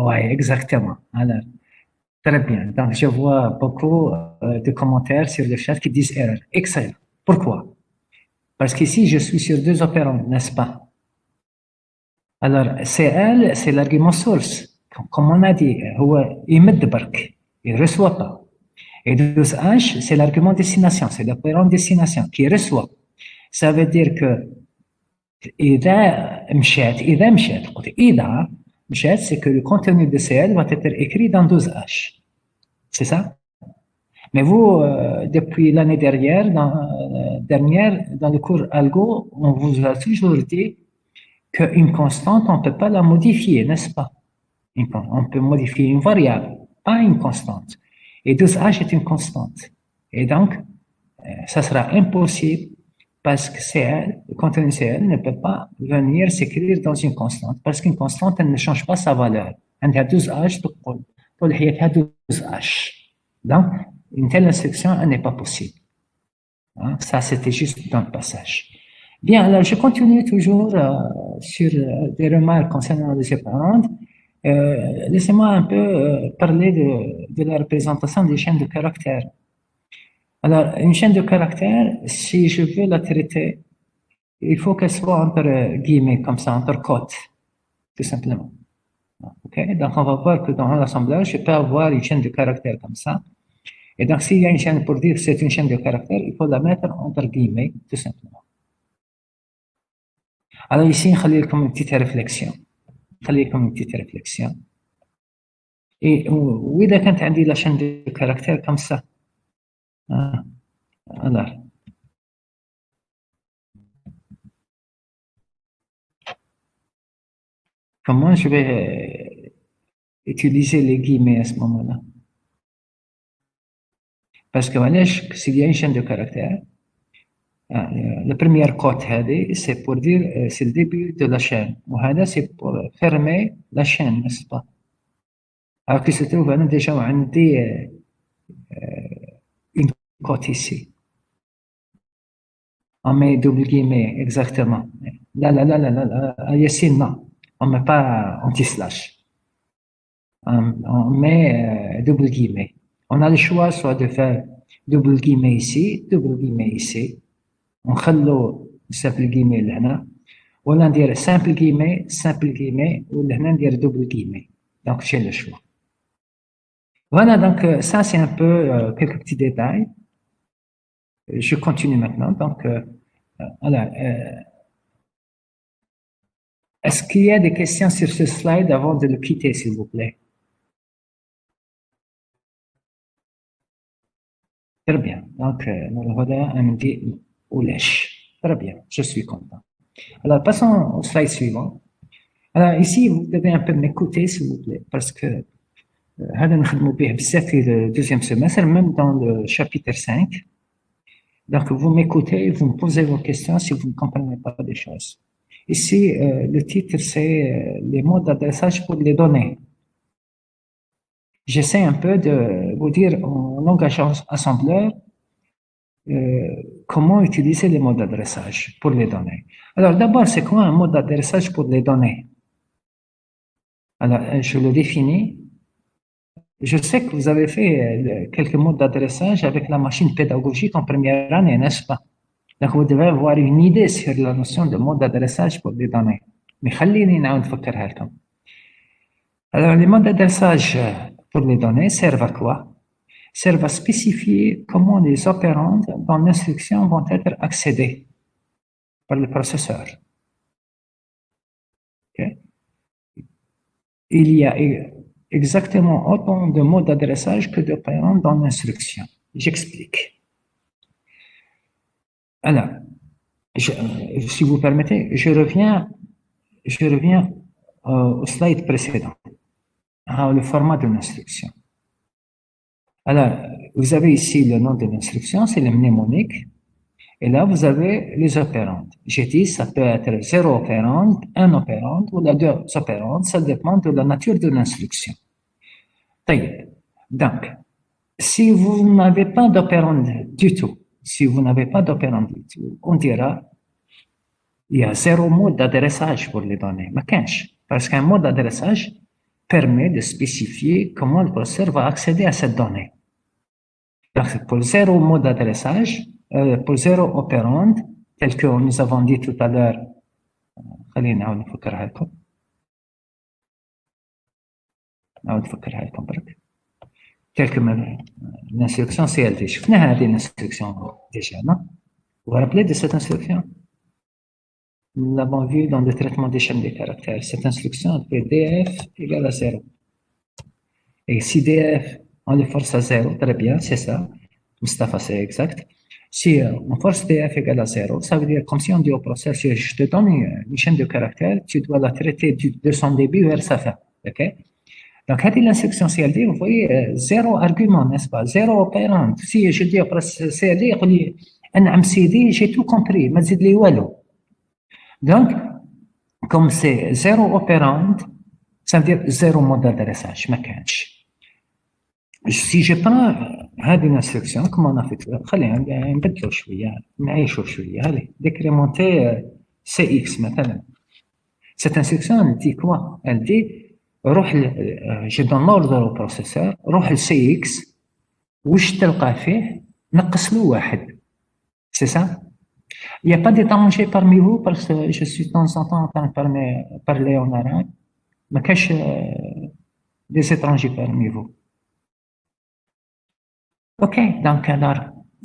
Oui, exactement. Alors, très bien. Donc, je vois beaucoup de commentaires sur le chat qui disent erreur. Excellent. Pourquoi? Parce qu'ici, je suis sur deux opérandes, n'est-ce pas? Alors, CL, c'est l'argument source. Comme on a dit, il ne reçoit pas. Et 12H, c'est l'argument destination, c'est l'opérand destination qui reçoit. Ça veut dire que إذا مشات, c'est que le contenu de CL va être écrit dans 12H. C'est ça? Mais vous, depuis l'année dernière, dans le cours Algo, on vous a toujours dit qu'une constante, on ne peut pas la modifier, n'est-ce pas? On peut modifier une variable, pas une constante. Et 12H est une constante. Et donc, ça sera impossible parce que le contenu CL ne peut pas venir s'écrire dans une constante. Parce qu'une constante, elle ne change pas sa valeur. Elle a 12H, elle a 12H. Donc, une telle instruction, elle n'est pas possible. Hein? Ça, c'était juste dans le passage. Bien, alors je continue toujours sur des remarques concernant les opérandes. Laissez-moi un peu parler de la représentation des chaînes de caractères. Alors, une chaîne de caractères, si je veux la traiter, il faut qu'elle soit entre guillemets, comme ça, entre côtes, tout simplement. Okay? Donc, on va voir que dans l'assemblage, je peux avoir une chaîne de caractères comme ça. Et donc, s'il y a une chaîne pour dire que c'est une chaîne de caractères, il faut la mettre entre guillemets, tout simplement. Alors ici, on va comme une petite réflexion. Et وإذا كانت عندي la chaîne de caractères comme ça. Alors. Comment je vais utiliser les guillemets à ce moment-là? Parce que s'il y a une chaîne de caractères, la première cote, c'est pour dire c'est le début de la chaîne. Ou c'est pour fermer la chaîne, n'est-ce pas? Alors que se trouve déjà une cote ici. On met double guillemets, exactement. Là, Yassine, non. On ne met pas anti-slash. On met double guillemets. On a le choix soit de faire double guillemets ici, double guillemets ici. On خلو simple guillemets لهنا ولا ندير simple guillemets ولهنا ندير double guillemets. Donc j'ai le choix. Voilà, donc ça c'est un peu quelques petits détails. Je continue maintenant. Donc voilà. Est-ce qu'il y a des questions sur ce slide avant de le quitter, s'il vous plaît? Très bien. Donc, voilà un dit ou lèche. Très bien, je suis content. Alors, passons au slide suivant. Alors, ici, vous devez un peu m'écouter, s'il vous plaît, parce que c'est le deuxième semestre, même dans le chapitre 5. Donc, vous m'écoutez, vous me posez vos questions si vous ne comprenez pas des choses. Ici, le titre, c'est les mots d'adressage pour les données. J'essaie un peu de vous dire en langage assembleur comment utiliser les mots d'adressage pour les données. Alors, d'abord, c'est quoi un mot d'adressage pour les données? Alors, je le définis. Je sais que vous avez fait quelques mots d'adressage avec la machine pédagogique en première année, n'est-ce pas? Donc, vous devez avoir une idée sur la notion de mot d'adressage pour les données. Mais خليني نعاود نفكرها لكم. Alors, les mots d'adressage pour les données servent à quoi? Servent à spécifier comment les opérandes dans l'instruction vont être accédés par le processeur. Okay? Il y a exactement autant de mots d'adressage que d'opérandes dans l'instruction. J'explique. Alors, si vous permettez, je reviens au slide précédent, le format de l'instruction. Alors, vous avez ici le nom de l'instruction, c'est le mnémonique, et là, vous avez les opérandes. J'ai dit, ça peut être 0 opérande, 1 opérande, ou la 2 opérandes, ça dépend de la nature de l'instruction. Donc, si vous n'avez pas d'opérande du tout, on dira, il y a 0 mot d'adressage pour les données. Mais parce qu'un mot d'adressage permet de spécifier comment le processeur va accéder à cette donnée. Donc, pour 0 mot d'adressage, pour 0 opérande, tel que nous avons dit tout à l'heure, tel que l'instruction CLD. Je connais l'instruction déjà, non? Vous vous rappelez de cette instruction? Nous l'avons vu dans le traitement des chaînes de caractères. Cette instruction fait DF égale à 0. Et si DF, on le force à 0, très bien, c'est ça. Mustafa, c'est exact. Si on force DF égale à 0, ça veut dire comme si on dit au processeur, si je te donne une chaîne de caractères, tu dois la traiter de son début vers sa fin. OK? Donc, l'instruction CLD, vous voyez, 0 argument, n'est-ce pas? 0 opérant. Si je dis au processeur CLD, il dit, j'ai tout compris, mais c'est les wallo. Donc, comme c'est 0 opérande, ça veut dire 0 mot d'adressage, ما كانش. Si je prends هذه l'instruction, comme on a fait, خلينا نبدلوا شوية, نعيشوا شوية, allez, décrémenter CX مثلا. Cette instruction, elle dit quoi? Elle dit, je donne l'ordre au processeur, روح ل CX, وش تلقى فيه؟ نقص له 1. C'est ça? Il n'y a pas d'étranger parmi vous, parce que je suis de temps en temps en train de parler en arabe. Mais qu'est-ce des étrangers parmi vous? OK, donc alors,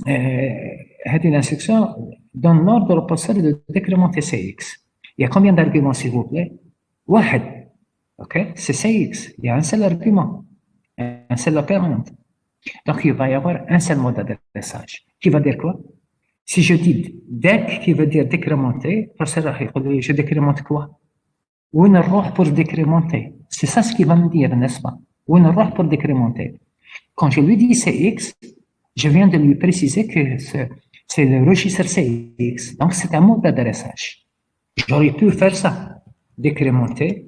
cette instruction donne l'ordre au processeur de décrémenter CX. Il y a combien d'arguments, s'il vous plaît? 1. OK, c'est CX. Il y a un seul argument. un seul opérand. Donc, il va y avoir un seul mode d'adressage. Qui va dire quoi? Si je dis dec, qui veut dire décrémenter, je décrémente quoi? Où on roule pour décrémenter? C'est ça ce qu'il va me dire, n'est-ce pas? Où on roule pour décrémenter? Quand je lui dis CX, je viens de lui préciser que c'est le registre CX. Donc, c'est un mode d'adressage. J'aurais pu faire ça. Décrémenter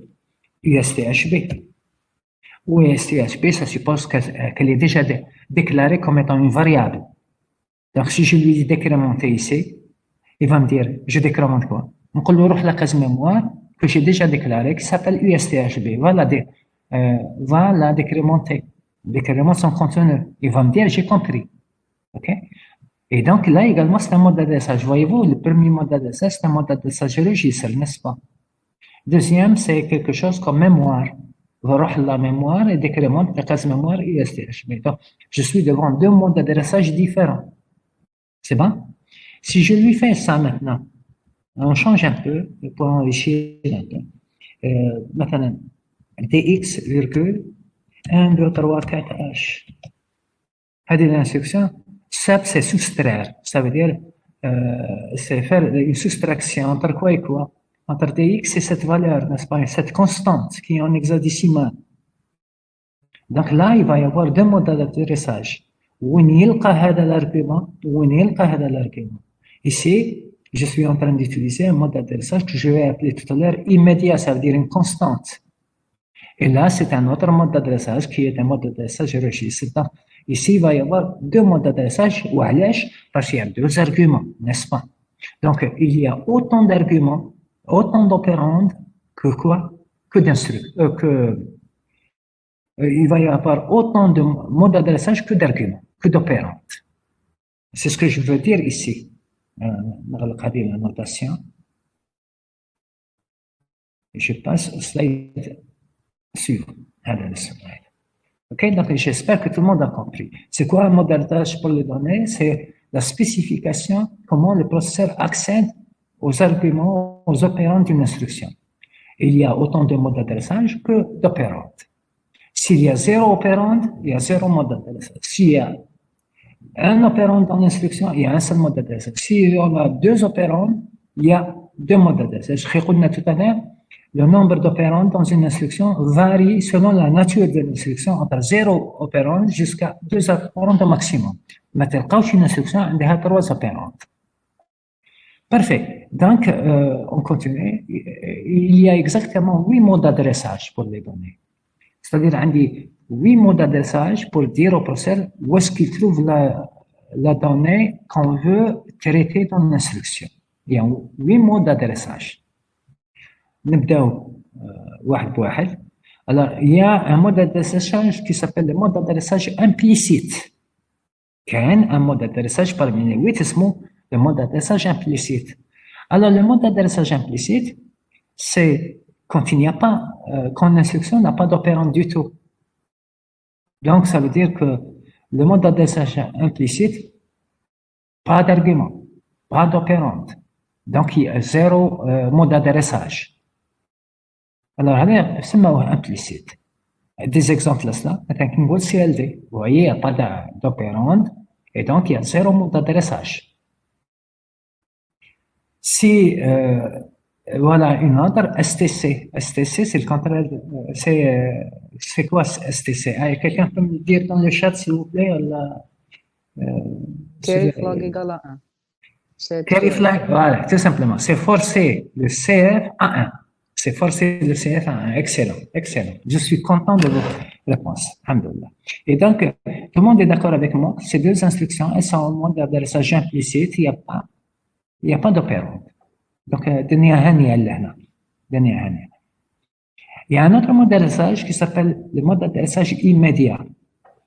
USTHB. Ou USTHB, ça suppose qu'elle est déjà déclarée comme étant une variable. Donc, si je lui dis décrémenter ici, il va me dire, je décrémente quoi? On peut la case mémoire que j'ai déjà déclarée, qui s'appelle USTHB. Va la décrémenter. Décrémente son contenu. Il va me dire, j'ai compris. OK? Et donc, là également, c'est un mode d'adressage. Voyez-vous, le premier mode d'adressage, c'est un mode d'adressage registre, n'est-ce pas? Deuxième, c'est quelque chose comme mémoire. La mémoire et décrémente la case mémoire USTHB. Donc, je suis devant deux modes d'adressage différents. C'est bon? Si je lui fais ça maintenant, on change un peu pour enrichir un peu. Maintenant, dx, virgule, 1, 2, 3, 4, h. Cette l'instruction, SAP, c'est soustraire. Ça veut dire, c'est faire une soustraction entre quoi et quoi? Entre dx et cette valeur, n'est-ce pas? Cette constante qui est en hexadécimal. Donc là, il va y avoir deux modes d'adressage. وين يلقى هذا l'argument, وين يلقى هذا l'argument. Ici, je suis en train d'utiliser un mode d'adressage que je vais appeler tout à l'heure immédiat, ça veut dire une constante. Et là, c'est un autre mode d'adressage qui est un mode d'adressage registre. Ici, il va y avoir deux modes d'adressage, parce qu'il y a deux arguments, n'est-ce pas? Donc, il y a autant d'arguments, autant d'opérandes que quoi? Que d'instructions, il va y avoir autant de modes d'adressage que d'arguments, que d'opérandes. C'est ce que je veux dire ici. La notation. Je passe au slide suivant. Ok, donc j'espère que tout le monde a compris. C'est quoi un mode d'adressage pour les données? C'est la spécification, comment le processeur accède aux arguments, aux opérandes d'une instruction. Il y a autant de modes d'adressage que d'opérandes. S'il y a zéro opérande, il y a zéro mode d'adressage. S'il y a un opérande dans l'instruction, il y a un seul mode d'adressage. S'il y en a deux opérandes, il y a deux modes d'adressage. On a tout à l'heure, le nombre d'opérandes dans une instruction varie selon la nature de l'instruction, entre zéro opérande jusqu'à deux opérandes au maximum. ما تلقاوش une instruction عندها trois opérandes. Parfait. Donc, on continue. Il y a exactement 8 modes d'adressage pour les données. C'est-à-dire, on dit 8 modes d'adressage pour dire au processeur où est-ce qu'il trouve la donnée qu'on veut traiter dans l'instruction. Il y a 8 modes d'adressage. نبداو واحد بواحد. Alors, il y a un mode d'adressage qui s'appelle le mode d'adressage implicite. كاين un mode d'adressage parmi les 8 اسمه le mode d'adressage implicite. Alors, le mode d'adressage implicite, c'est quand il n'y a pas, quand l'instruction n'a pas d'opérande du tout. Donc, ça veut dire que le mode d'adressage implicite, pas d'argument, pas d'opérande. Donc, il y a zéro mode d'adressage. Alors, c'est implicite. Des exemples là, cela, مثلا CLD. Vous voyez, il n'y a pas d'opérande, et donc il y a zéro mode d'adressage. Si, voilà une autre, STC. STC, c'est le contraire, c'est quoi STC? Quelqu'un peut me dire dans le chat, s'il vous plaît? Carry flag égale à 1. Carry flag, voilà, tout simplement. C'est forcer le CF à 1. C'est forcer le CF à 1. Excellent, excellent. Je suis content de votre réponse. Alhamdoulilah. Et donc, tout le monde est d'accord avec moi. Ces deux instructions, elles sont en mode d'adressage implicite. Il n'y a pas d'opérande. Donc, il y a un autre mode d'adressage qui s'appelle le mode d'adressage immédiat.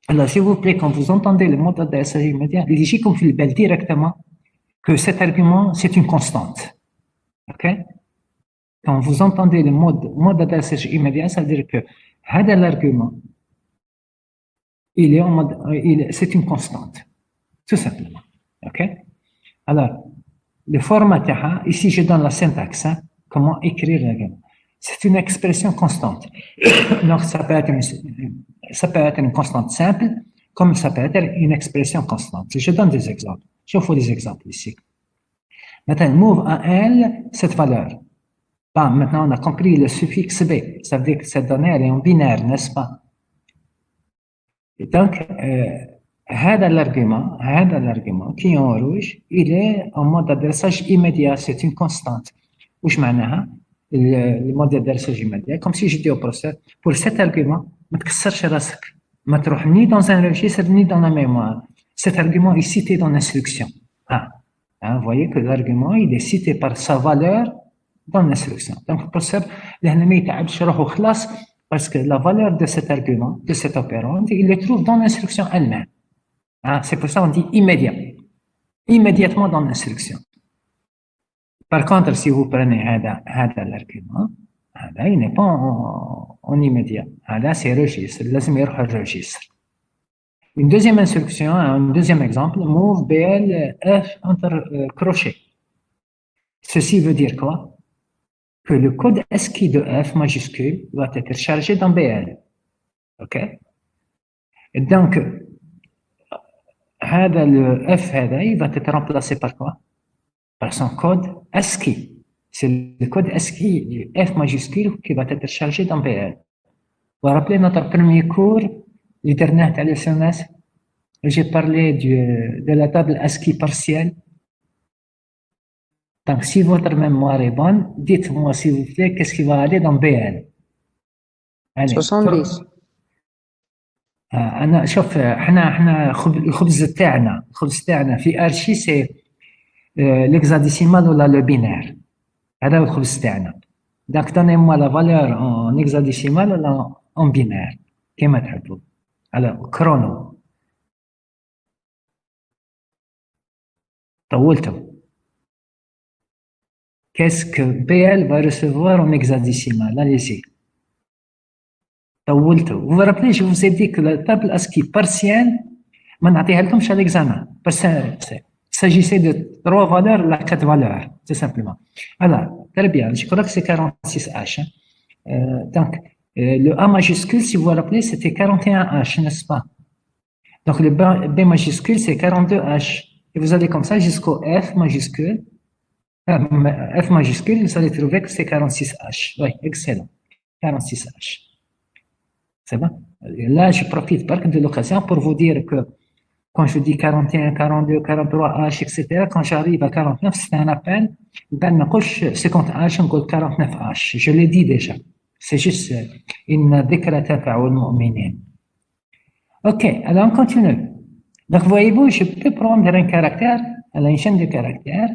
Alors, s'il vous plaît, quand vous entendez le mode d'adressage immédiat, il comme il dit directement que cet argument, c'est une constante. OK? Quand vous entendez le mode d'adressage immédiat, ça veut dire que l'argument, c'est une constante. Tout simplement. OK? Alors, le format, ici je donne la syntaxe, hein, comment écrire l'argument. C'est une expression constante. Donc ça peut être ça peut être une constante simple, comme ça peut être une expression constante. Je donne des exemples. Je vous fais des exemples ici. Maintenant, move à L, cette valeur. Bon, maintenant, on a compris le suffixe B. Ça veut dire que cette donnée, elle est en binaire, n'est-ce pas? Et donc, هذا l'argument qui est en rouge, il est en mode d'adressage immédiat, c'est une constante. وش معناها؟ le mode d'adressage immédiat, comme si je dis au professeur, pour cet argument, ما تكسرش راسك. ما تروح ni dans un registre, ni dans la mémoire. Cet argument est cité dans l'instruction. Vous voyez que l'argument, il est cité par sa valeur dans l'instruction. Donc, le professeur, parce que la valeur de cet argument, de cet opérande, il le trouve dans l'instruction elle-même. C'est pour ça qu'on dit immédiat. Immédiatement dans l'instruction. Par contre, si vous prenez l'argument, il n'est pas en immédiat. C'est registre. لازم يروح الregistre. Une deuxième instruction, un deuxième exemple, move BL F entre crochets. Ceci veut dire quoi? Que le code ASCII de F majuscule doit être chargé dans BL. OK? Et donc, le F il va être remplacé par quoi? Par son code ASCII. C'est le code ASCII du F majuscule qui va être chargé dans BL. Vous vous rappelez notre premier cours, le dernier à l'SMS, j'ai parlé de la table ASCII partielle. Donc, si votre mémoire est bonne, dites-moi s'il vous plaît, qu'est-ce qui va aller dans BL? Allez. 70. أنا شوف احنا الخبز تاعنا في ارشي سي l'hexadécimal ولا le binaire. هذا هو الخبز تاعنا. Donc, donnez-moi la valeur en hexadécimal ولا en binaire كما تحبوا. Alors, chrono. طولتوا. Qu'est-ce que BL va recevoir en hexadécimal? Allez-y. Vous vous rappelez, je vous ai dit que la table ASCII partielle, ما نعطيها لكمش à l'examen. Parce que il s'agissait de 3 valeurs, là 4 valeurs, tout simplement. Alors, très bien, je crois que c'est 46H. Donc, le A majuscule, si vous vous rappelez, c'était 41H, n'est-ce pas? Donc, le B majuscule, c'est 42H. Et vous allez comme ça jusqu'au F majuscule. F majuscule, vous allez trouver que c'est 46H. Oui, excellent. 46H. C'est bon? Là, je profite de l'occasion pour vous dire que quand je dis 41, 42, 43H, etc., quand j'arrive à 49, c'est un appel. Ben, ma couche 50H, on colle 49H. Je l'ai dit déjà. C'est juste une déclaration à al-mu'minin. OK, alors on continue. Donc, voyez-vous, je peux prendre un caractère, une chaîne de caractères,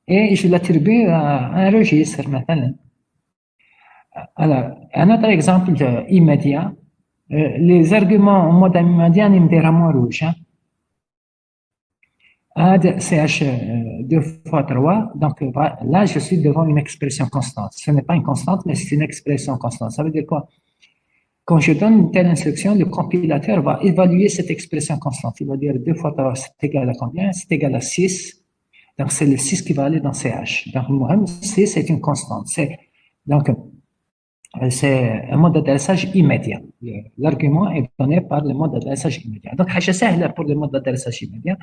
et je l'attribue à un registre, maintenant. Alors, un autre exemple immédiat, les arguments en mode immédiat, ils me diront rouge. CH 2 fois 3, donc là, je suis devant une expression constante. Ce n'est pas une constante, mais c'est une expression constante. Ça veut dire quoi? Quand je donne une telle instruction, le compilateur va évaluer cette expression constante. Il va dire 2 fois 3, c'est égal à combien? C'est égal à 6. Donc, c'est le 6 qui va aller dans CH. Donc, le 6 c'est une constante. Donc, c'est un mode d'adressage immédiat. L'argument est donné par le mode d'adressage immédiat. Donc, pour le mode d'adressage immédiat,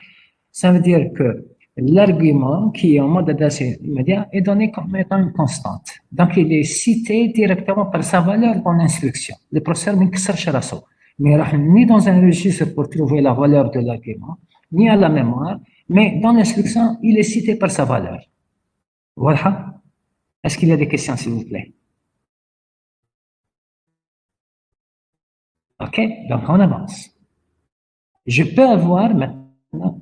ça veut dire que l'argument qui est en mode d'adressage immédiat est donné comme étant une constante. Donc, il est cité directement par sa valeur dans l'instruction. Le processeur ne casse pas ça. Mais ni dans un registre pour trouver la valeur de l'argument, ni à la mémoire, mais dans l'instruction, il est cité par sa valeur. Voilà. Est-ce qu'il y a des questions, s'il vous plaît? OK, donc on avance. Je peux avoir maintenant,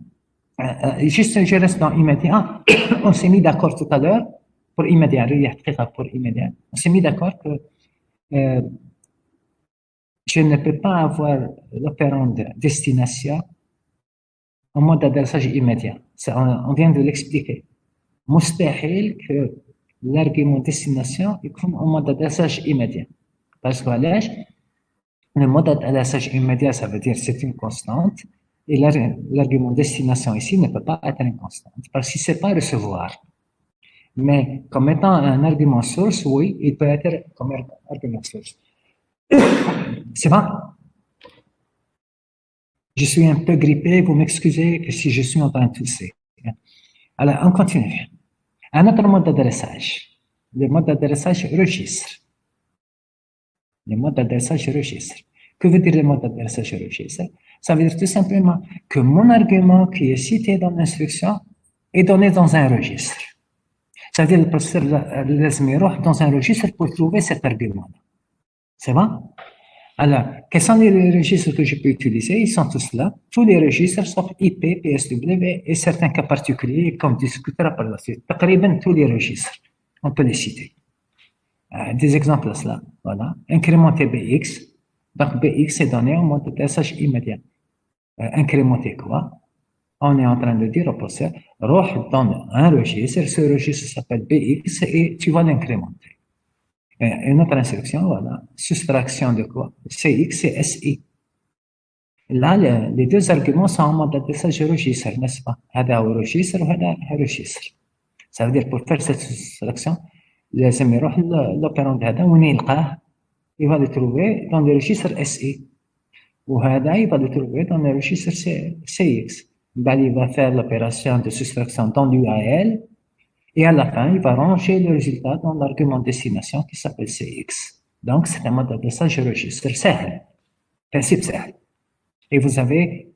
juste je reste dans immédiat, on s'est mis d'accord tout à l'heure pour immédiat, on s'est mis d'accord que je ne peux pas avoir l'opérande destination en mode d'adressage immédiat. On vient de l'expliquer. مستحيل que l'argument destination est en mode d'adressage immédiat. Parce que le mode d'adressage immédiat, ça veut dire c'est une constante, et l'argument destination ici ne peut pas être une constante, parce qu'il ne sait pas recevoir. Mais comme étant un argument source, oui, il peut être comme argument source. C'est bon? Je suis un peu grippé, vous m'excusez que si je suis en train de tousser. Alors, on continue. Un autre mode d'adressage. Le mode d'adressage registre. Le mode d'adressage registre. Que veut dire le mode d'adressage registre? Ça veut dire tout simplement que mon argument qui est cité dans l'instruction est donné dans un registre. Ça veut dire que le processeur laisse dans un registre pour trouver cet argument. C'est bon? Alors, quels sont les registres que je peux utiliser? Ils sont tous là. Tous les registres, sauf IP, PSW et certains cas particuliers, comme discutera par la suite. Taqriban tous les registres. On peut les citer. Des exemples à cela. Voilà. Incrémenter BX. Donc, BX est donné en mode de DSH immédiat. Incrémenter quoi? On est en train de dire au processeur, donne un registre. Ce registre s'appelle BX et tu vas l'incrémenter. Une autre instruction, voilà, soustraction de quoi? CX et SI. Là, les deux arguments sont en mode d'adressage registre, n'est-ce pas? هذا هو registre وهذا registre. Ça veut dire pour faire cette soustraction, لازم يروح l'opérand هذا وين يلقاه؟ Il va le trouver dans le registre SI. وهذا il va le trouver dans le registre CX. بعد il va faire l'opération de soustraction dans l'UAL. Et à la fin, il va ranger le résultat dans l'argument destination qui s'appelle CX. Donc, c'est un mode d'adressage registre. سهل. Principe سهل. Et vous avez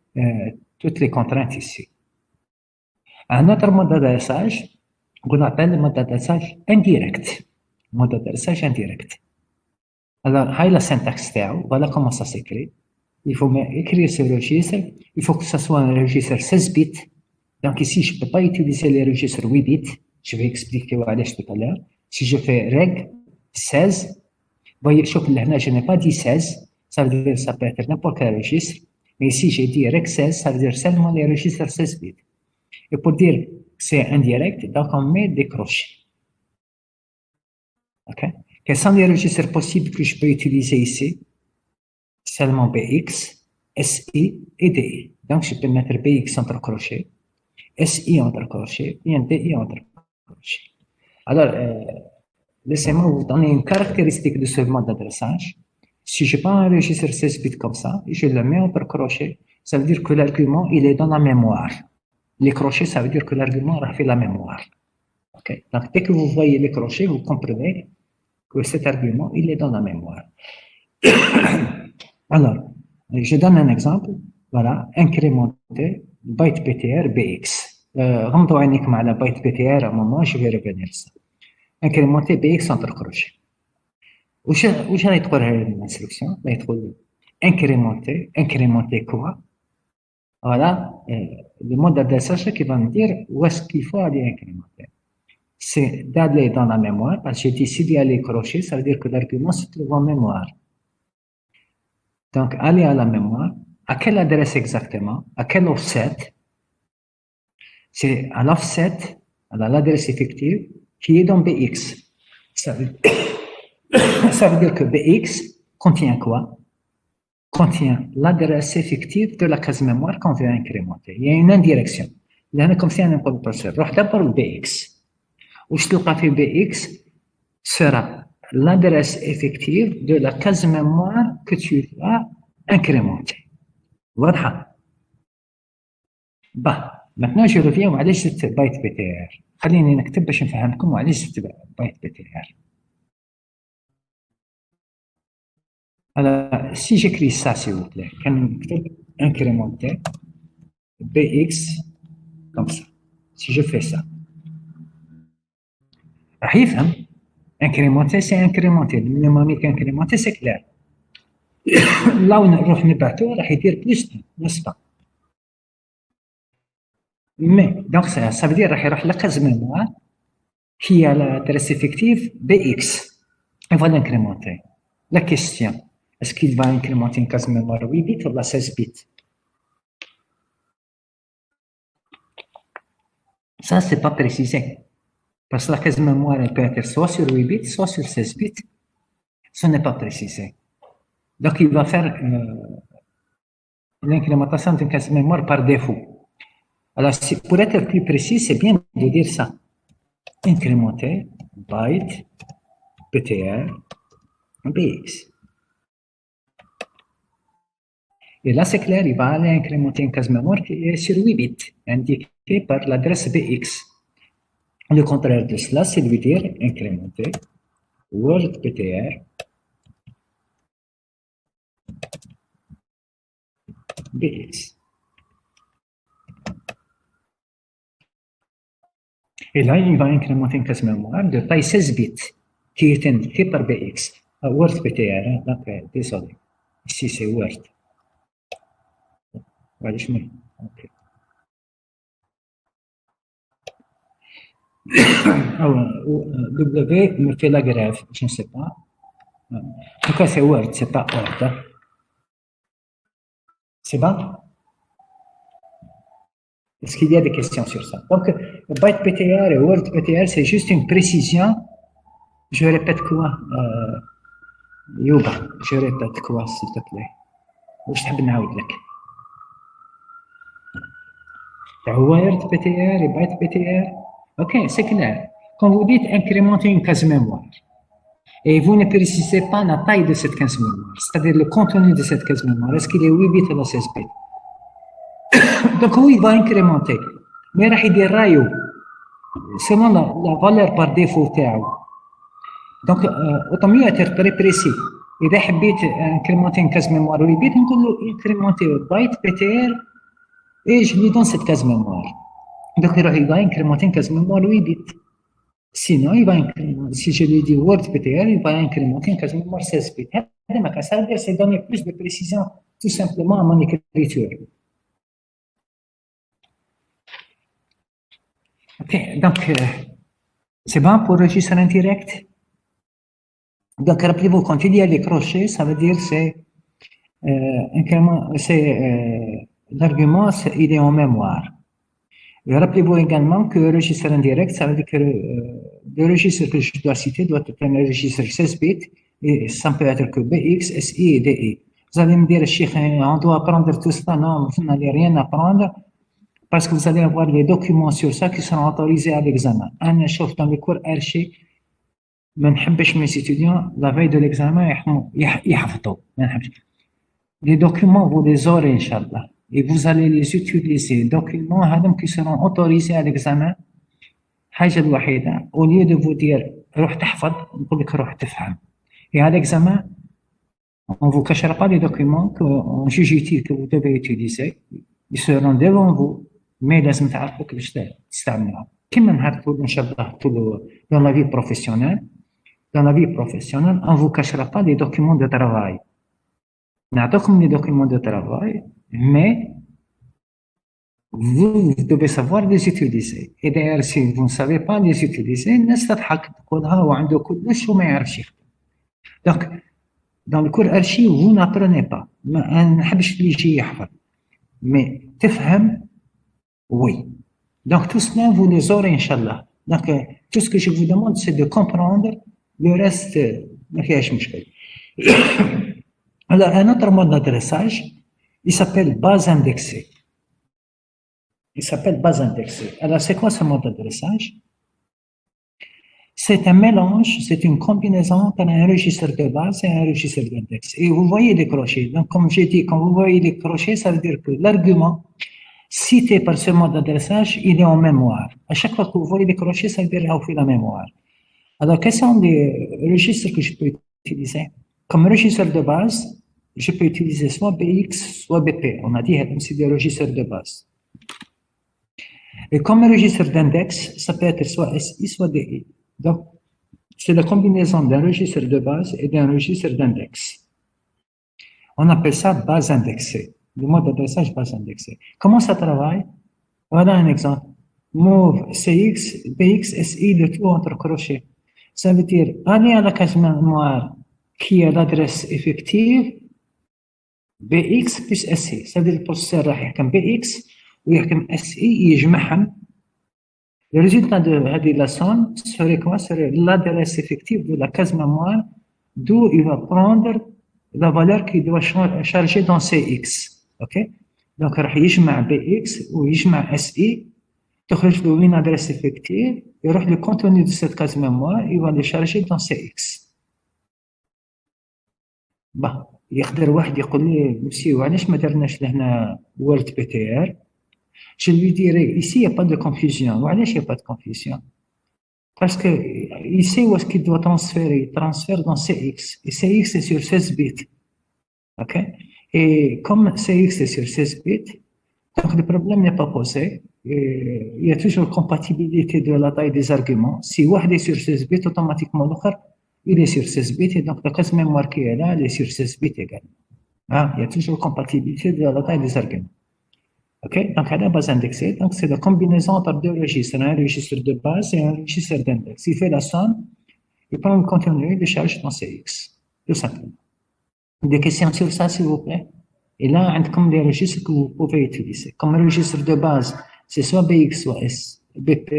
toutes les contraintes ici. Un autre mode d'adressage qu'on appelle le mode d'adressage indirect. Mode d'adressage indirect. Alors, هاي la syntaxe تاعو. Voilà comment ça s'écrit. Il faut écrire ce registre. Il faut que ce soit un registre 16 bits. Donc ici, je ne peux pas utiliser les registres 8 bits. Je vais expliquer tout à l'heure. Si je fais reg 16, voyez, je n'ai pas dit 16, ça veut dire que ça peut être n'importe quel registre. Mais ici, j'ai dit reg 16, ça veut dire seulement les registres 16 bits. Et pour dire que c'est indirect, donc on met des crochets. OK? Quels sont les registres possibles que je peux utiliser ici? Seulement BX, SI et DI. Donc, je peux mettre BX entre crochets, SI entre crochets et un DI entre crochets. Alors, laissez-moi vous donner une caractéristique de ce mode d'adressage. Si je prends un registre 16 bits comme ça et je le mets entre crochets, ça veut dire que l'argument, il est dans la mémoire. Les crochets, ça veut dire que l'argument a fait la mémoire. Okay? Donc, dès que vous voyez les crochets, vous comprenez que cet argument, il est dans la mémoire. Alors, je donne un exemple. Voilà, incrémenter byte PTR BX. غمضوا عينيكم على byte PTR à un moment, je vais revenir ça. Incrémenter BX entre crochets. وش راهي تقول هذه الانستركسيون؟ راهي تقول incrémenter quoi? Voilà, le mode d'adressage qui va me dire où est-ce qu'il faut aller incrémenter. C'est d'aller dans la mémoire, parce que j'ai dit s'il y a les crochets, ça veut dire que l'argument se trouve en mémoire. Donc, aller à la mémoire, à quelle adresse exactement? À quel offset? C'est à l'offset, à l'adresse effective, qui est dans BX. Ça veut dire que BX contient quoi? Contient l'adresse effective de la case mémoire qu'on veut incrémenter. Il y a une indirection. Là, comme si on a un processeur. روح d'abord le BX. وش تلقى في BX sera l'adresse effective de la case mémoire que tu vas incrémenter. واضحة؟ Bah, maintenant je reviens وعلاش زدت byte PTR. خليني نكتب باش نفهمكم وعلاش زدت byte PTR. Alors, si j'écris ça, s'il vous plaît, quand je incrémenter BX comme ça, si je fais ça, incrémenter, c'est incrémenter. Le mnémonique incrémenter, c'est clair. Là où on va نبعثو راح يدير plus 1, n'est-ce pas? Mais, donc ça veut dire راح يروح la case mémoire qui a l'adresse effective BX. On va l'incrémenter. La question, est-ce qu'il va incrémenter une case mémoire 8 bits ou la 16 bits? Ça, c'est pas précisé. Parce que la case mémoire, elle peut être soit sur 8 bits, soit sur 16 bits. Ce n'est pas précisé. Donc, il va faire l'incrémentation d'une case mémoire par défaut. Alors, pour être plus précis, c'est bien de dire ça. Incrémenter byte PTR BX. Et là, c'est clair, il va aller incrémenter une case mémoire qui est sur 8 bits, indiquée par l'adresse BX. Le contraire de cela, c'est de lui dire incrémenter WordPTR BX. Et là, il va incrémenter une case mémoire de taille 16 bits qui est indiquée par BX. WordPTR, hein, donc, désolé. Ici, c'est Word. Okay. W me fait la grève, je ne sais pas. En tout cas, c'est Word, c'est pas Word. Hein. C'est bon? Est-ce qu'il y a des questions sur ça? Donc, BytePTR et WordPTR, c'est juste une précision. Je répète quoi? Youba, je répète quoi, s'il te plaît? واش تحب نعاود لك؟ WordPTR et BytePTR. Ok, c'est clair. Quand vous dites incrémenter une case mémoire, et vous ne précisez pas la taille de cette case mémoire, c'est-à-dire le contenu de cette case mémoire, est-ce qu'il est 8 bits ou 16 bits? Donc oui, il va incrémenter. Mais راح يدير رايو selon la valeur par défaut تاعو. Donc autant mieux être très précis. إذا حبيت incrémenter une case mémoire 8 bits, نقول له incrémenter BytePTR et je lui donne cette case mémoire. Donc il va incrémenter une case mémoire 8 bits. Sinon, il va incrémenter, si je lui dis WordPTR, il va incrémenter une case mémoire 16 bits. Ça veut dire c'est donner plus de précision tout simplement à mon écriture. Ok, donc c'est bon pour le registre indirect. Donc rappelez-vous, quand il y a les crochets, ça veut dire c'est l'argument, il est en mémoire. Et rappelez-vous également que le registre indirect, ça veut dire que le registre que je dois citer doit être un registre 16 bits et ça ne peut être que BX, SI et DI. Vous allez me dire, Cheikh, on doit apprendre tout ça. Non, vous n'allez rien apprendre parce que vous allez avoir des documents sur ça qui seront autorisés à l'examen. Un chef dans les cours archi, ما نحبش mes étudiants, la veille de l'examen, يحفظوا. Les documents, vous les aurez, Inch'Allah. Et vous allez les utiliser. Documents qui seront autorisés à l'examen. حاجة الوحيدة, au lieu de vous dire روح تحفظ, نقول لك روح تفهم. Et à l'examen, on ne vous cachera pas les documents qu'on juge utiles que vous devez utiliser. Ils seront devant vous, mais لازم تعرفوا كيفاش تستعملوهم. كما نعرفوا إن شاء الله dans la vie professionnelle. Dans la vie professionnelle, on ne vous cachera pas les documents de travail. نعطيكم les documents de travail, mais vous devez savoir les utiliser. Et d'ailleurs, si vous ne savez pas les utiliser, الناس تضحك تقولها هو عنده كلش وما يعرفش يخدم. Donc, dans le cours archi, vous n'apprenez pas. ما نحبش اللي يجي يحفظ. Mais تفهم, oui. Donc, tout cela, vous les aurez, Inch'Allah. Donc, tout ce que je vous demande, c'est de comprendre. Le reste, ما فيهاش مشكل. Alors, un autre mode d'adressage, il s'appelle base indexée. Il s'appelle base indexée. Alors, c'est quoi ce mode d'adressage? C'est un mélange, c'est une combinaison entre un registre de base et un registre d'index. Et vous voyez les crochets. Donc, comme j'ai dit, quand vous voyez les crochets, ça veut dire que l'argument cité par ce mode d'adressage, il est en mémoire. À chaque fois que vous voyez les crochets, ça veut dire qu'il fait la mémoire. Alors, quels sont les registres que je peux utiliser? Comme registre de base, je peux utiliser soit BX, soit BP. On a dit que c'est des registres de base. Et comme registre d'index, ça peut être soit SI, soit DI. Donc, c'est la combinaison d'un registre de base et d'un registre d'index. On appelle ça base indexée. Le mode d'adressage base indexée. Comment ça travaille? Voilà un exemple. Move CX, BX, SI, le tout entre crochets. Ça veut dire, aller à la case mémoire qui a l'adresse effective, BX plus SI. Ça veut dire le processeur راح يحكم BX ويحكم SI يجمعهم. Le résultat de la somme serait quoi? Serait l'adresse effective de la case mémoire d'où il va prendre la valeur qu'il doit charger dans CX. Ok? Donc, راح يجمع BX ويجمع SI, تخرج له une adresse effective, يروح le contenu de cette case mémoire, il va le charger dans CX. Bon. يقدر واحد يقول لي مسيو علاش ما درناش لهنا وورد بي تي ار. Je lui dirais, ici, il n'y a pas de confusion. Voilà, il n'y a pas de confusion. Parce que ici, où est-ce qu'il doit transférer? Il transfère dans CX. Et CX est sur 16 bits. OK? Et comme CX est sur 16 bits, donc le problème n'est pas posé. Et il y a toujours compatibilité de la taille des arguments. Si واحد est sur 16 bits, automatiquement l'autre, il est sur 16 bits. Et donc la case mémoire qui est là, elle est sur 16 bits également. Ah, il y a toujours compatibilité de la taille des arguments. OK? Donc, à la base indexée, donc c'est la combinaison entre deux registres, un registre de base et un registre d'index. Il fait la somme, il prend le contenu, il le charge dans CX, tout simplement. Des questions sur ça, s'il vous plaît? Et là, comme les registres que vous pouvez utiliser. Comme registre de base, c'est soit BX, soit BP.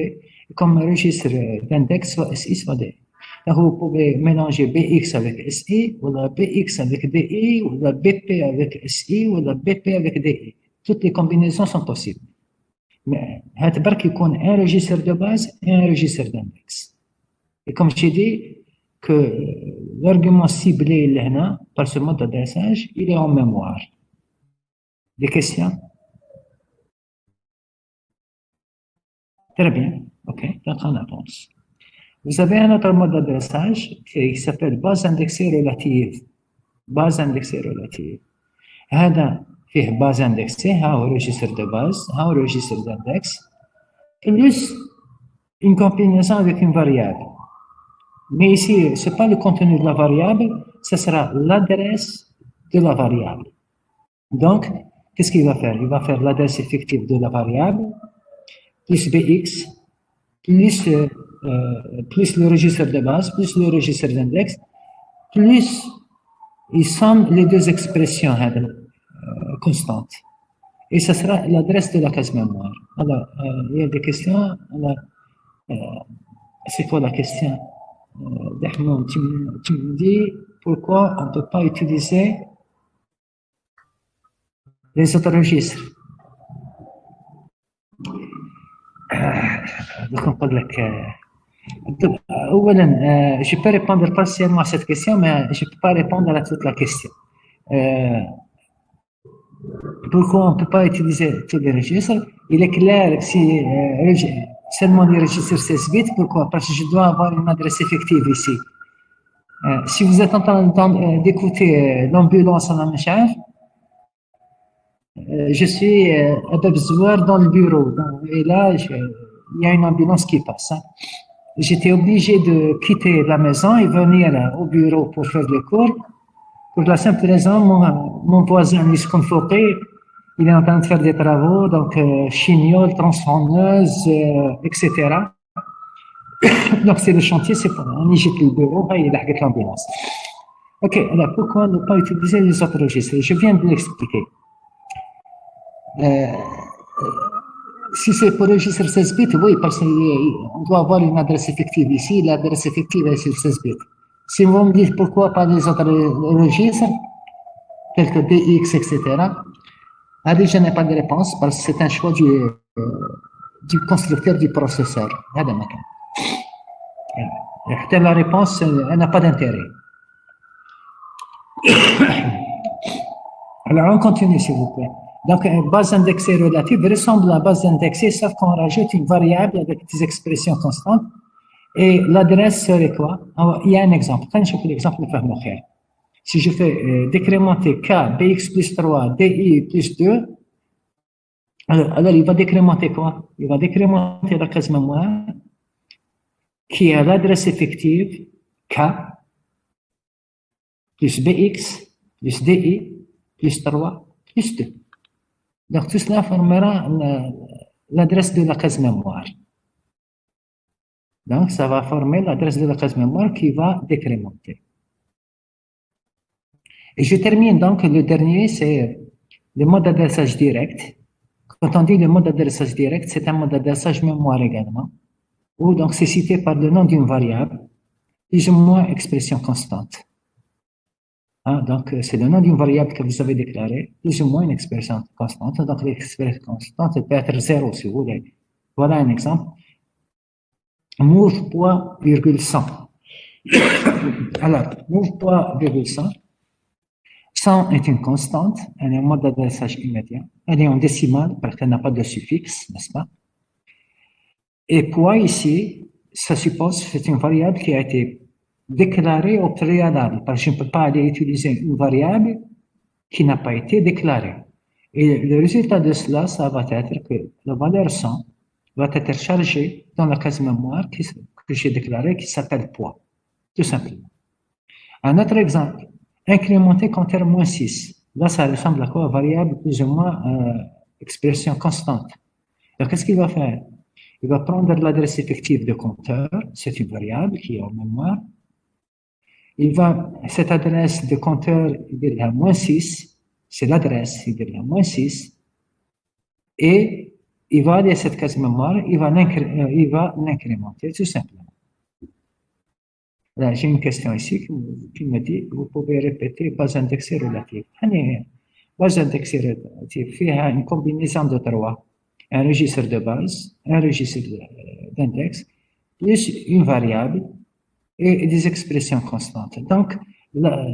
Comme registre d'index, soit SI, soit DI. Donc, vous pouvez mélanger BX avec SI, ou la BX avec DI, ou la BP avec SI, ou la BP avec DI. Toutes les combinaisons sont possibles. Mais, il y a un registre de base et un registre d'index. Et comme j'ai dit, que l'argument ciblé là, par ce mode d'adressage, il est en mémoire. Des questions? Très bien. OK. Donc, on avance. Vous avez un autre mode d'adressage qui s'appelle base indexée relative. Base indexée relative. هذا فيه base indexée, ها هو registre de base, ها هو registre d'index, plus une combinaison avec une variable. Mais ici, ce n'est pas le contenu de la variable, ce sera l'adresse de la variable. Donc, qu'est-ce qu'il va faire? Il va faire l'adresse effective de la variable, plus BX, plus le registre de base, plus le registre d'index, plus il somme les deux expressions constantes. Et ce sera l'adresse de la case mémoire. Alors, il y a des questions. Alors, c'est quoi la question? Tu me dis pourquoi on ne peut pas utiliser les autres registres. Donc, on peut je peux répondre partiellement à cette question, mais je ne peux pas répondre à toute la question. Pourquoi on ne peut pas utiliser tous les registres? Il est clair que si seulement les registres 16 bits, pourquoi? Parce que je dois avoir une adresse effective ici. Si vous êtes en train d'écouter l'ambulance en Amachar, je suis à Babzouar dans le bureau. Et là, il y a une ambulance qui passe. Hein. J'étais obligé de quitter la maison et venir au bureau pour faire le cours. Pour la simple raison, mon voisin, il est en train de faire des travaux, donc chignol, tronçonneuse, etc. Donc c'est le chantier, c'est pour on y jette le bureau, il a l'ambulance. Ok, alors pourquoi ne pas utiliser les autres registres? Je viens de l'expliquer. Si c'est pour le registre 16 bits, oui, parce qu'on doit avoir une adresse effective ici, l'adresse effective est sur 16 bits. Si vous me dites pourquoi pas les autres registres, tels que BX, etc., allez, je n'ai pas de réponse parce que c'est un choix du constructeur du processeur. La réponse, elle n'a pas d'intérêt. Alors, on continue, s'il vous plaît. Donc, une base indexée relative ressemble à la base indexée, sauf qu'on rajoute une variable avec des expressions constantes. Et l'adresse serait quoi? Alors, il y a un exemple. Quand je fais l'exemple de Fahmoukher. Si je fais décrémenter K, BX plus 3, DI plus 2, alors il va décrémenter quoi? Il va décrémenter la case mémoire qui a l'adresse effective K plus BX plus DI plus 3 plus 2. Donc tout cela formera l'adresse de la case mémoire. Donc ça va former l'adresse de la case mémoire qui va décrémenter. Et je termine donc, le dernier, c'est le mode d'adressage direct. Quand on dit le mode d'adressage direct, c'est un mode d'adressage mémoire également, où donc c'est cité par le nom d'une variable, plus ou moins expression constante. Hein, donc c'est le nom d'une variable que vous avez déclarée, plus ou moins une expression constante. Donc l'expression constante peut être 0 si vous voulez. Voilà un exemple. Move poids, virgule 100. Alors, move poids, virgule 100. 100 est une constante, elle est en mode d'adressage immédiat, elle est en décimale parce qu'elle n'a pas de suffixe, n'est-ce pas? Et poids ici, ça suppose que c'est une variable qui a été déclarée au préalable, parce que je ne peux pas aller utiliser une variable qui n'a pas été déclarée. Et le résultat de cela, ça va être que la valeur 100 va être chargée dans la case mémoire que j'ai déclarée qui s'appelle poids, tout simplement. Un autre exemple, incrémenter compteur moins 6. Là, ça ressemble à quoi? Variable plus ou moins expression constante. Donc, qu'est-ce qu'il va faire? Il va prendre l'adresse effective de compteur, c'est une variable qui est en mémoire. Cette adresse de compteur, il dit la moins 6, c'est l'adresse, il dit la moins 6, et il va aller à cette case mémoire, il va l'incrémenter, tout simplement. Là, j'ai une question ici qui me dit, vous pouvez répéter base indexée relative. Base indexée relative, il y a une combinaison de trois. Un registre de base, un registre d'index, plus une variable et des expressions constantes. Donc, là,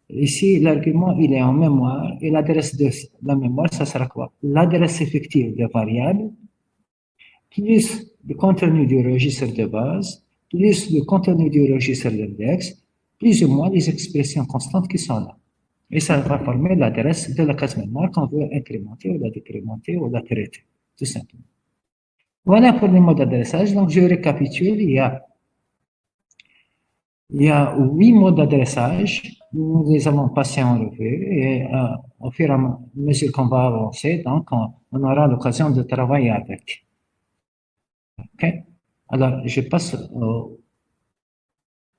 ici, l'argument, il est en mémoire et l'adresse de la mémoire, ça sera quoi? L'adresse effective de variable, plus le contenu du registre de base, plus le contenu du registre d'index, plus ou moins les expressions constantes qui sont là. Et ça va former l'adresse de la case mémoire qu'on veut incrémenter ou la décrémenter ou la traiter, tout simplement. Voilà pour les mots d'adressage. Donc, je récapitule. Il y a 8 mots d'adressage. Nous les avons passés en revue et au fur et à mesure qu'on va avancer, donc, on aura l'occasion de travailler avec. OK? Alors, je passe au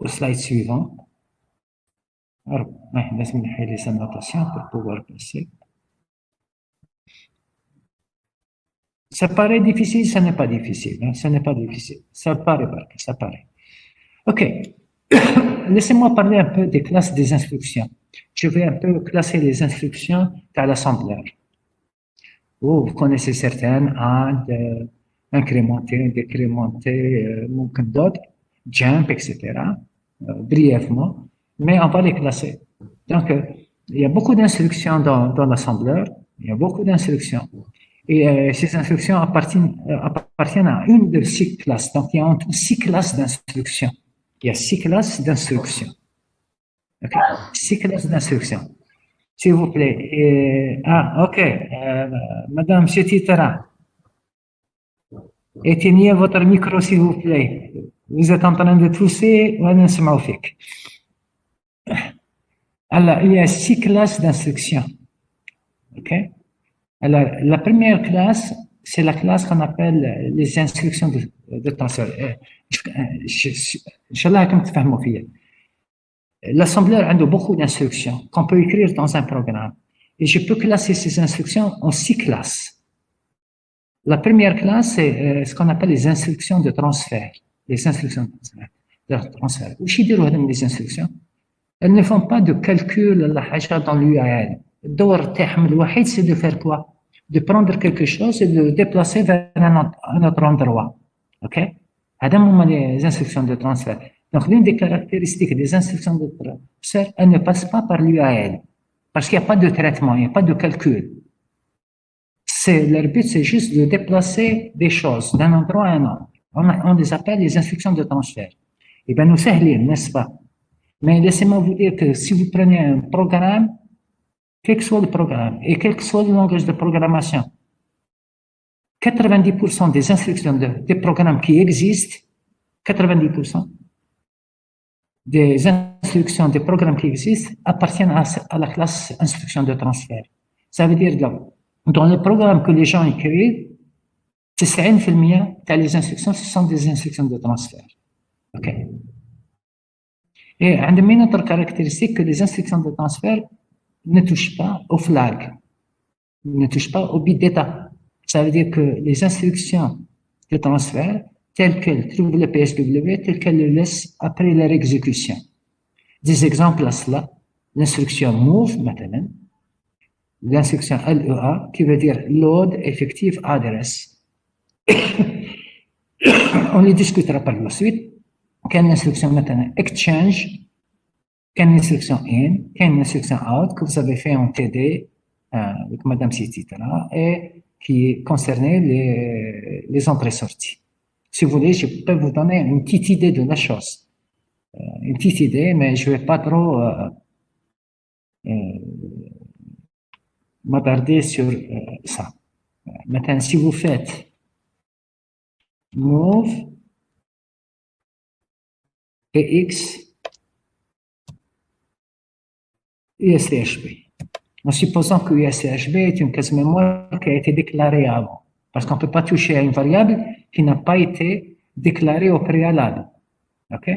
slide suivant. Alors, laisse-moi les annotations pour pouvoir passer. Ça paraît difficile, ça n'est pas difficile. Hein, ça n'est pas difficile. Ça paraît. OK. Laissez-moi parler un peu des classes des instructions. Je vais un peu classer les instructions à l'assembleur. Vous connaissez certaines, add, incrémenter, décrémenter, d'autres, jump, etc. Brièvement. Mais on va les classer. Donc, il y a beaucoup d'instructions dans l'assembleur. Il y a beaucoup d'instructions. Et ces instructions appartiennent à une de 6 classes. Donc, il y a en tout 6 classes d'instructions. Il y a 6 classes d'instructions. Okay. 6 classes d'instructions. S'il vous plaît. OK. Madame, Monsieur Titara, éteignez votre micro, s'il vous plaît. Vous êtes en train de tousser. Alors, il y a 6 classes d'instructions. OK? Alors, la première classe, c'est la classe qu'on appelle les instructions de transfert. Inch'Allah, comme tu fais. L'assembleur a beaucoup d'instructions qu'on peut écrire dans un programme. Et je peux classer ces instructions en 6 classes. La première classe, c'est ce qu'on appelle les instructions de transfert. Les instructions de transfert. Où les instructions? Elles ne font pas de calcul dans l'URL. Le wahid, c'est de faire quoi? De prendre quelque chose et de le déplacer vers un autre endroit. OK? Les instructions de transfert. Donc, l'une des caractéristiques des instructions de transfert, elles ne passent pas par l'URL. Parce qu'il n'y a pas de traitement, il n'y a pas de calcul. Leur but, c'est juste de déplacer des choses d'un endroit à un autre. On les appelle les instructions de transfert. Eh bien, nous sahlin, n'est-ce pas? Mais laissez-moi vous dire que si vous prenez un programme, quel que soit le programme et quel que soit le langage de programmation, 90% des instructions des programmes qui existent, 90% des instructions des programmes qui existent appartiennent à la classe instruction de transfert. Ça veut dire que dans les programmes que les gens écrivent, 90% des instructions, ce sont des instructions de transfert. OK? Et une autre caractéristique que les instructions de transfert ne touchent pas au flag, ne touchent pas au bit d'état. Ça veut dire que les instructions de transfert, telles qu'elles trouvent le PSW, telles qu'elles le laissent après leur exécution. Des exemples à cela, l'instruction move, maintenant, l'instruction LEA, qui veut dire load effective address. On les discutera par la suite. Quelle instruction maintenant? Exchange, quelle instruction in, quelle instruction out que vous avez fait en TD avec Madame Cititra et qui concernait les entrées-sorties. Si vous voulez, je peux vous donner une petite idée de la chose. Une petite idée, mais je ne vais pas trop m'attarder sur ça. Maintenant, si vous faites move px USTHB, en supposant que USTHB est une case mémoire qui a été déclarée avant, parce qu'on ne peut pas toucher à une variable qui n'a pas été déclarée au préalable. OK?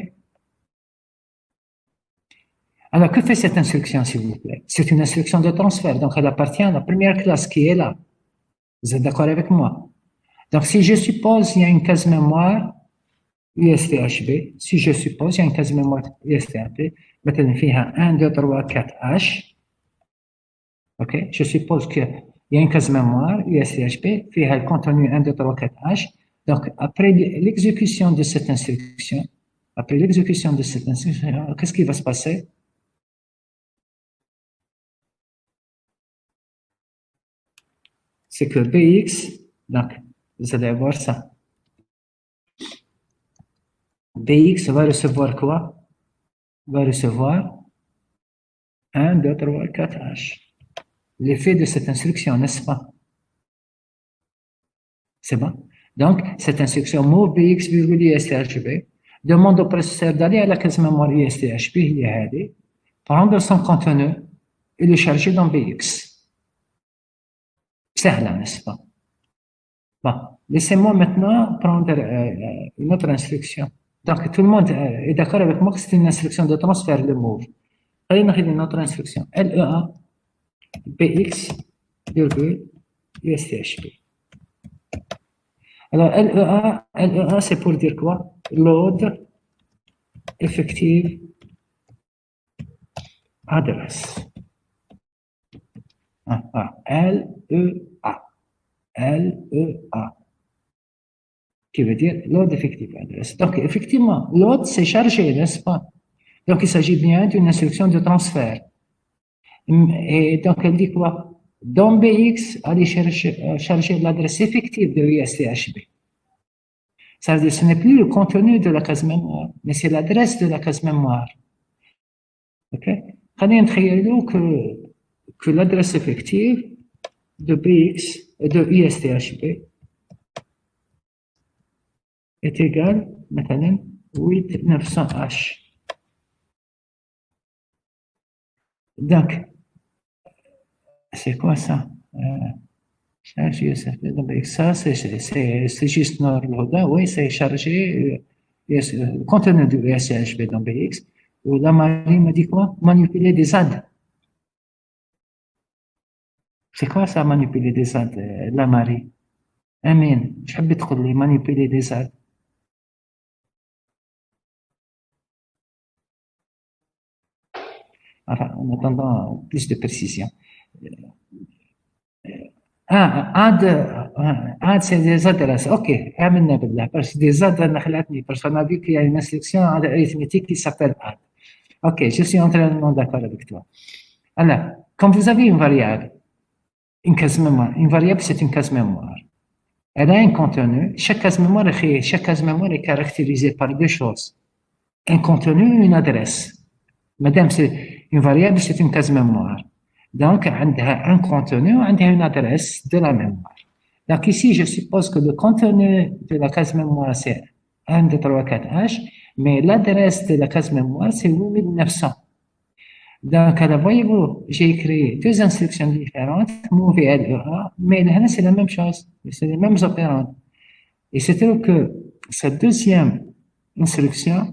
Alors, que fait cette instruction, s'il vous plaît? C'est une instruction de transfert, donc elle appartient à la première classe qui est là. Vous êtes d'accord avec moi? Donc, si je suppose qu'il y a une case mémoire USTHB, si je suppose qu'il y a une case mémoire USTHB, maintenant, il y a 1, 2, 3, 4, H. OK? Je suppose qu'il y a une case mémoire USTHB, puis elle contenu 1, 2, 3, 4, H. Donc, après l'exécution de cette instruction, qu'est-ce qui va se passer? C'est que Bx, donc, vous allez voir ça. Bx va recevoir quoi? Va recevoir 1, 2, 3, 4, H. L'effet de cette instruction, n'est-ce pas? C'est bon? Donc, cette instruction move Bx virgule USTHB demande au processeur d'aller à la case mémoire USTHB, prendre son contenu et le charger dans Bx. C'est là, n'est-ce pas? Bon, laissez-moi maintenant prendre une autre instruction. Donc, tout le monde est d'accord avec moi que c'est une instruction de transfert, le move. Allez, on a une autre instruction. LEA, BX, virgule, USTHB. Alors, LEA, c'est pour dire quoi? Load effective address. LEA. LEA, qui veut dire load effective address. Donc, effectivement, load, c'est chargé, n'est-ce pas? Donc, il s'agit bien d'une instruction de transfert. Et donc, elle dit quoi? Dans BX, allez charger l'adresse effective de USTHB. Ça veut dire que ce n'est plus le contenu de la case mémoire, mais c'est l'adresse de la case mémoire. OK? Allez نتخيلوا que l'adresse effective de BX de USTHB est égale maintenant 8900H. Donc, c'est quoi ça? Charge USTHB dans BX. Ça, c'est juste normal. Oui, c'est chargé le contenu de USTHB dans BX. Ou la Marie me dit quoi? Manipuler des ZAD. C'est quoi ça, manipuler des ZAD, la Marie? Amen. Je vais te dire, manipuler des ZAD. Enfin, en attendant plus de précision. Add, c'est des adresses. OK, عملنا بالله. Parce que des adresses, parce qu'on a vu qu'il y a une instruction arithmétique qui s'appelle add. OK, je suis entièrement d'accord avec toi. Alors, quand vous avez une variable, une case mémoire, une variable, c'est une case mémoire. Elle a un contenu. Chaque case mémoire est caractérisée par deux choses. Un contenu et une adresse. Madame, c'est une variable, c'est une case mémoire. Donc, elle a un contenu et une adresse de la mémoire. Donc ici, je suppose que le contenu de la case mémoire, c'est 1, 2, 3, 4, H, mais l'adresse de la case mémoire, c'est 8900. Donc, alors, voyez-vous, j'ai créé deux instructions différentes, move et LEA, mais là, c'est la même chose, c'est les mêmes opérandes. Et c'est-à-dire que cette deuxième instruction,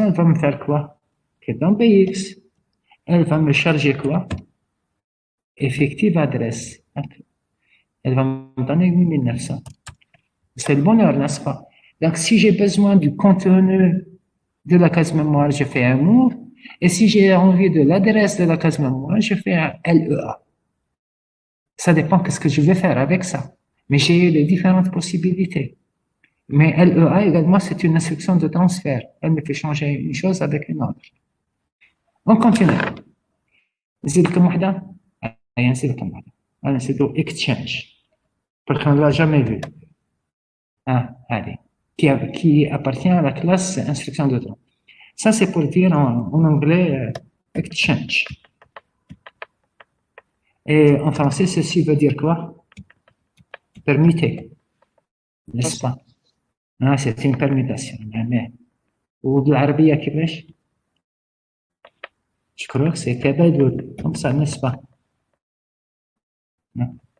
elle va me faire quoi? Que dans BX, elle va me charger quoi? Effective adresse. Elle va me donner 8900. C'est le bonheur, n'est-ce pas? Donc, si j'ai besoin du contenu de la case mémoire, je fais un move. Et si j'ai envie de l'adresse de la case mémoire, je fais un LEA. Ça dépend de ce que je vais faire avec ça. Mais j'ai les différentes possibilités. Mais LEA également, c'est une instruction de transfert. Elle me fait changer une chose avec une autre. On continue. نزيدكم وحدة. نزيدكم وحدة. أنا نزيدو exchange. Parce qu'on ne l'a jamais vu. Allez. Qui appartient à la classe instruction de droit. Ça, c'est pour dire en anglais exchange. Et en français, ceci veut dire quoi? Permuter. N'est-ce pas? C'est une permutation. وبالعربية كيفاش؟ Je crois que c'est تبادل. Comme ça, n'est-ce pas?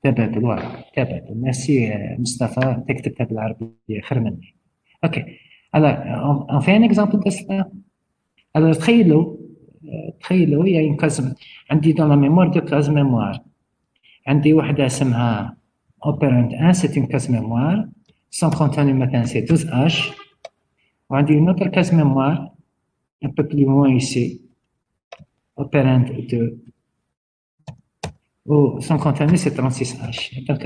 تبادل واضح. تبادل. Merci Mustafa. تكتبها بالعربية خير مني. Ok. Alors, on fait un exemple de ça. Alors, تخيلوا il y a une case. عندي dans la mémoire deux cases mémoire. عندي واحدة اسمها operand 1, c'est une case mémoire. Son contenu maintenant c'est 12H. وعندي une autre case mémoire un peu plus loin ici. Operand 2. Son contenu c'est 36H. Donc,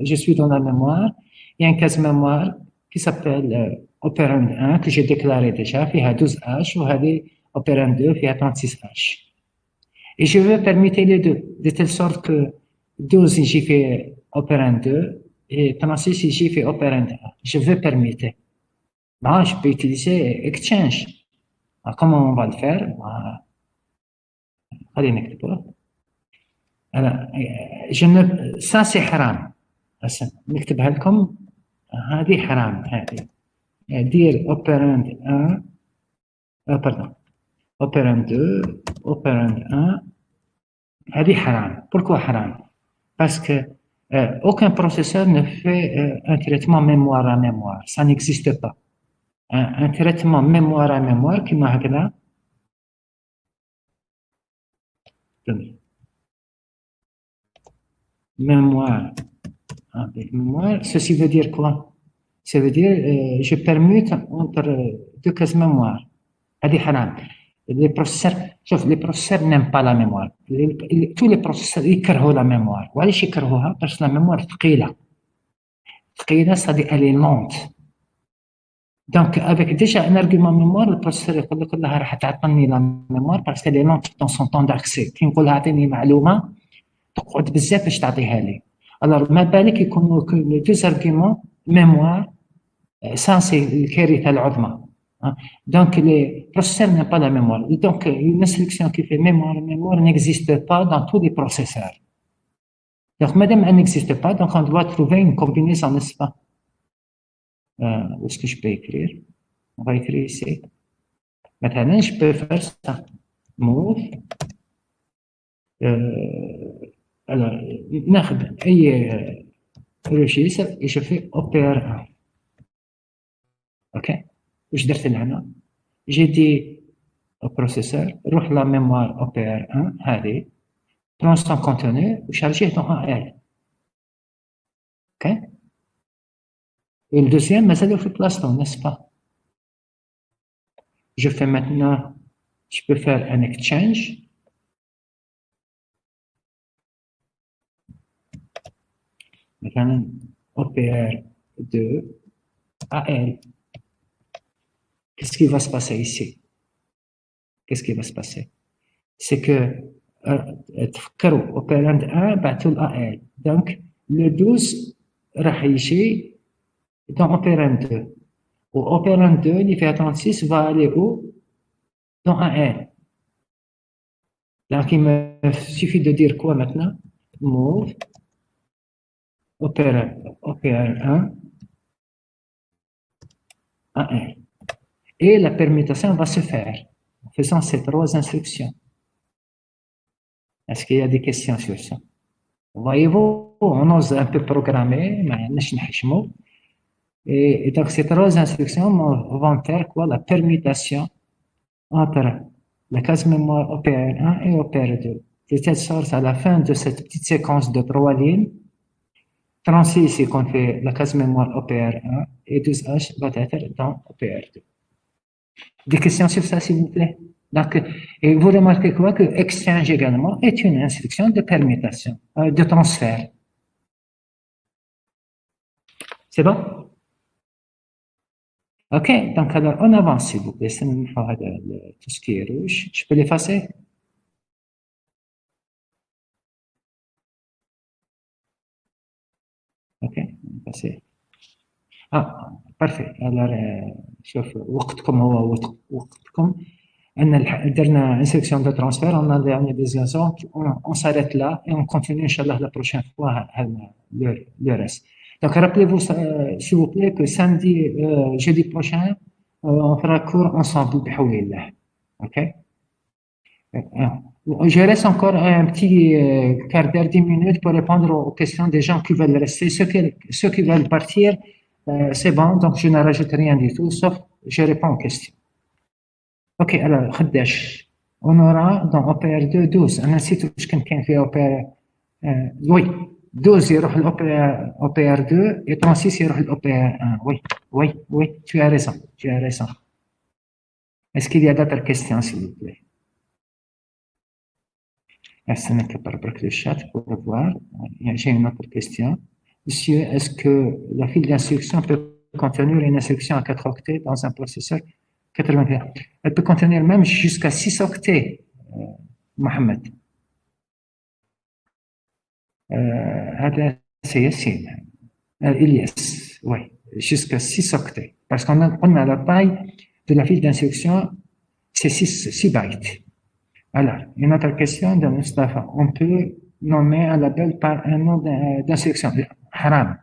je suis dans la mémoire. Il y a une case mémoire qui s'appelle operand 1 que j'ai déclaré déjà, فيها 12H, وهذه operand 2 فيها 36H. Et je veux permuter les deux, de telle sorte que 12 ici fait operand 2 et 36 ici fait operand 1. Je veux permuter. Là, je peux utiliser exchange. Alors, comment on va le faire? Allez, نكتبه. Alors, ça c'est حرام. نكتبها لكم. هذه حرام هذه. dire operand 1 pardon operand 2 operand 1 هذه حرام. Pourquoi حرام? Parce que aucun processeur ne fait un traitement mémoire à mémoire, ça n'existe pas. Un traitement mémoire à mémoire qui m'a هكذا mémoire avec mémoire, ceci veut dire quoi? Ça veut dire je permute entre deux cases mémoire. هذه حرام. Les processeurs n'aiment pas la mémoire. Tous les processeurs يكرهوا la mémoire. وعلاش يكرهوها؟ parce que la mémoire ثقيلة. ثقيلة, c'est-à-dire elle est lente. Donc avec déjà un argument mémoire, le processeur يقول لك والله راح تعطيني la mémoire parce qu'elle est lente dans son temps d'accès. كي نقول لها اعطيني معلومة تقعد بزاف باش تعطيها لي. Alors ما بالك يكونوا les deux arguments mémoire, ça c'est الكارثة العظمى. Donc, les processeurs n'ont pas la mémoire. Donc, une instruction qui fait mémoire n'existe pas dans tous les processeurs. Donc, madame, elle n'existe pas, donc on doit trouver une combinaison, n'est-ce pas? Où est-ce que je peux écrire? On va écrire ici. Maintenant, je peux faire ça. Move. Alors, ناخذ أي registre et je fais opère 1. OK? واش درت لهنا؟ جي دي au processeur روح la mémoire OPR1 هذه prends son contenu وشارجيه dans AL. OK? Et le deuxième مازالو في بلاصتو, n'est-ce pas? Je fais maintenant, je peux faire un exchange. Maintenant OPR2 AL. Qu'est-ce qui va se passer ici? Qu'est-ce qui va se passer? C'est que تفكروا operand 1 بعثوا ل AL. Donc le 12 راح يجي dans operand 2. و operand 2 اللي فيها 36 va aller où? Dans AL. Donc il me suffit de dire quoi maintenant? Move opr1 AL. Et la permutation va se faire en faisant ces trois instructions. Est-ce qu'il y a des questions sur ça? Voyez-vous, on ose un peu programmer, mais et donc ces trois instructions vont faire quoi? La permutation entre la case mémoire OPR1 et OPR2. De telle sorte, à la fin de cette petite séquence de 3 lignes, 36 ici qu'on fait la case mémoire OPR1 et 12H va être dans OPR2. Des questions sur ça, s'il vous plaît? Donc, et vous remarquez quoi? Que exchange également est une instruction de permutation, de transfert. C'est bon? Ok, donc alors on avance s'il vous plaît. C'est tout ce qui est rouge. Je peux l'effacer? Ok, passer. Ah, parfait. Alors, شوف وقتكم هو وقتكم. درنا une sélection de transfert, on a dernier des liaisons, on s'arrête là et on continue, Inch'Allah, la prochaine fois, le reste. Donc, rappelez-vous, s'il vous plaît, que samedi, jeudi prochain, on fera cours ensemble, bihouillah. Ok? Je reste encore un petit quart d'heure, 10 minutes pour répondre aux questions des gens qui veulent rester. Ceux qui veulent partir, c'est bon, donc je ne rajoute rien du tout, sauf je réponds aux questions. Ok, alors, 11. On aura dans OPR2 12. أنا نسيت واش كان في OPR. Oui, 12 يروح OPR2 et 36 يروح OPR1. Oui, oui, oui, tu as raison, tu as raison. Est-ce qu'il y a d'autres questions, s'il vous plaît? Merci de le chat pour voir. J'ai une autre question. Monsieur, est-ce que la file d'instruction peut contenir une instruction à 4 octets dans un processeur 81? Elle peut contenir même jusqu'à 6 octets, Mohamed. C'est Yassine. Ilyes, oui, jusqu'à 6 octets. Parce qu'on a la taille de la file d'instruction, c'est 6 bytes. Alors, une autre question de Mustafa. On peut nommer un label par un nom d'instruction. Haram.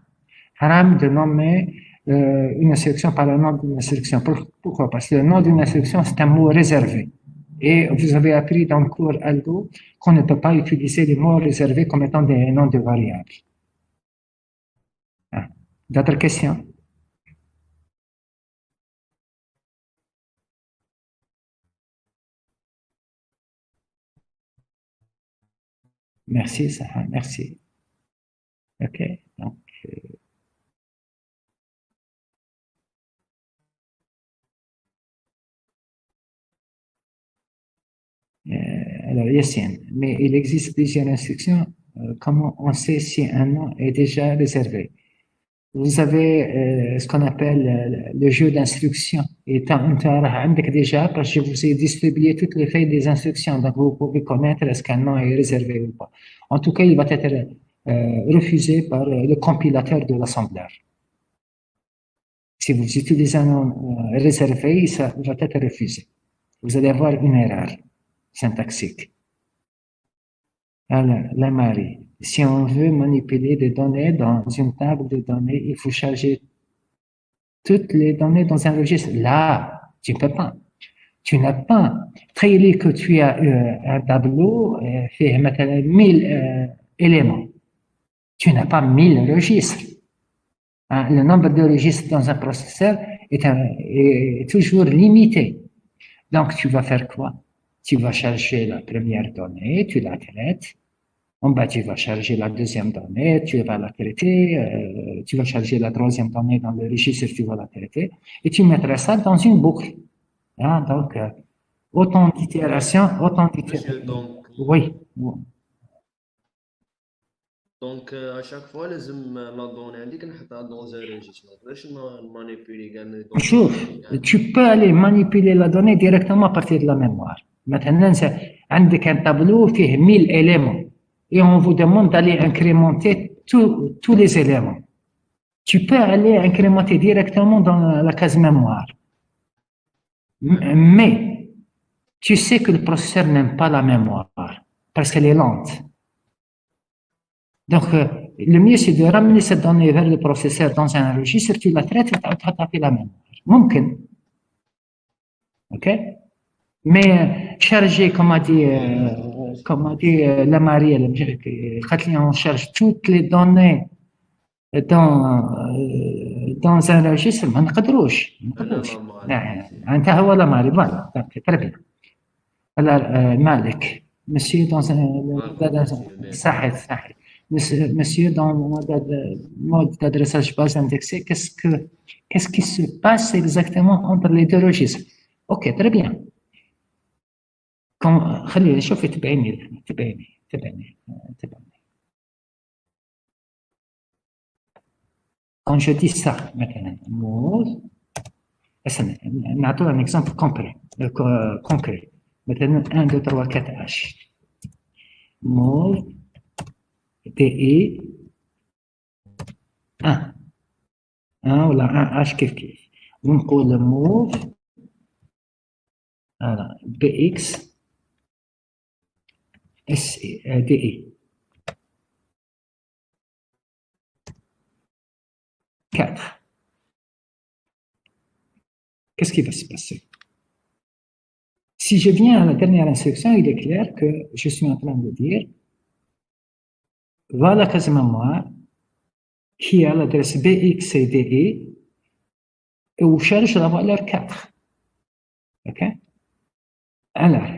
Haram de nommer une instruction par le nom d'une instruction. Pourquoi? Parce que le nom d'une instruction, c'est un mot réservé. Et vous avez appris dans le cours Algo qu'on ne peut pas utiliser les mots réservés comme étant des noms de variables. Ah. D'autres questions? Merci, Saha, merci. Ok, donc. Alors, Yassine, mais il existe plusieurs instructions. Comment on sait si un nom est déjà réservé? Vous avez ce qu'on appelle le jeu d'instructions. Et déjà, parce que je vous ai distribué toutes les feuilles des instructions, donc vous pouvez connaître est-ce qu'un nom est réservé ou pas. En tout cas, il va être refusé par le compilateur de l'assembleur. Si vous utilisez un nom réservé, ça va être refusé. Vous allez avoir une erreur syntaxique. Alors, la Marie, si on veut manipuler des données dans une table de données, il faut charger toutes les données dans un registre. Là, tu ne peux pas. Tu n'as pas. Très que tu as un tableau fait 1000 éléments. Tu n'as pas 1000 registres. Hein, le nombre de registres dans un processeur est toujours limité. Donc, tu vas faire quoi? Tu vas charger la première donnée, tu la traites. En bas, tu vas charger la deuxième donnée, tu vas la traiter, tu vas charger la troisième donnée dans le registre, tu vas la traiter, et tu mettras ça dans une boucle. Hein, donc, autant d'itérations, autant d'itérations. Oui. Donc, à chaque fois, لازم la donnée عندك نحطها dans un registre. ما نقدرش manipuler كاع tu peux aller manipuler la donnée directement à partir de la mémoire. Maintenant, عندك un tableau فيه 1000 éléments et on vous demande d'aller incrémenter tous les éléments. Tu peux aller incrémenter directement dans la case mémoire. Mais tu sais que le processeur n'aime pas la mémoire parce qu'elle est lente. Donc, le mieux, c'est de ramener cette donnée vers le processeur dans un registre, tu la traites et tu tapes la mémoire. ممكن. Ok? Mais charger, comme a dit la Marie, on charge toutes les données dans un registre, ما نقدروش. انت هو لا ماري voilà, très bien. Alors, Malik, monsieur dans un صحيح. Monsieur, dans le mode d'adressage base indexé, qu'est-ce qui se passe exactement entre les deux registres? Ok, très bien. خليني شوف تبعيني. Quand je dis ça, maintenant, mode, نعطيو un exemple concret. مثلا 1 2 3 4 H move DE 1 ولا 1 H كيف ونقول move voilà BX DE 4. Qu'est-ce qui va se passer? Si je viens à la dernière instruction, il est clair que je suis en train de dire voilà la case mémoire qui a l'adresse BX et DE et où cherche la valeur 4. Ok? Alors,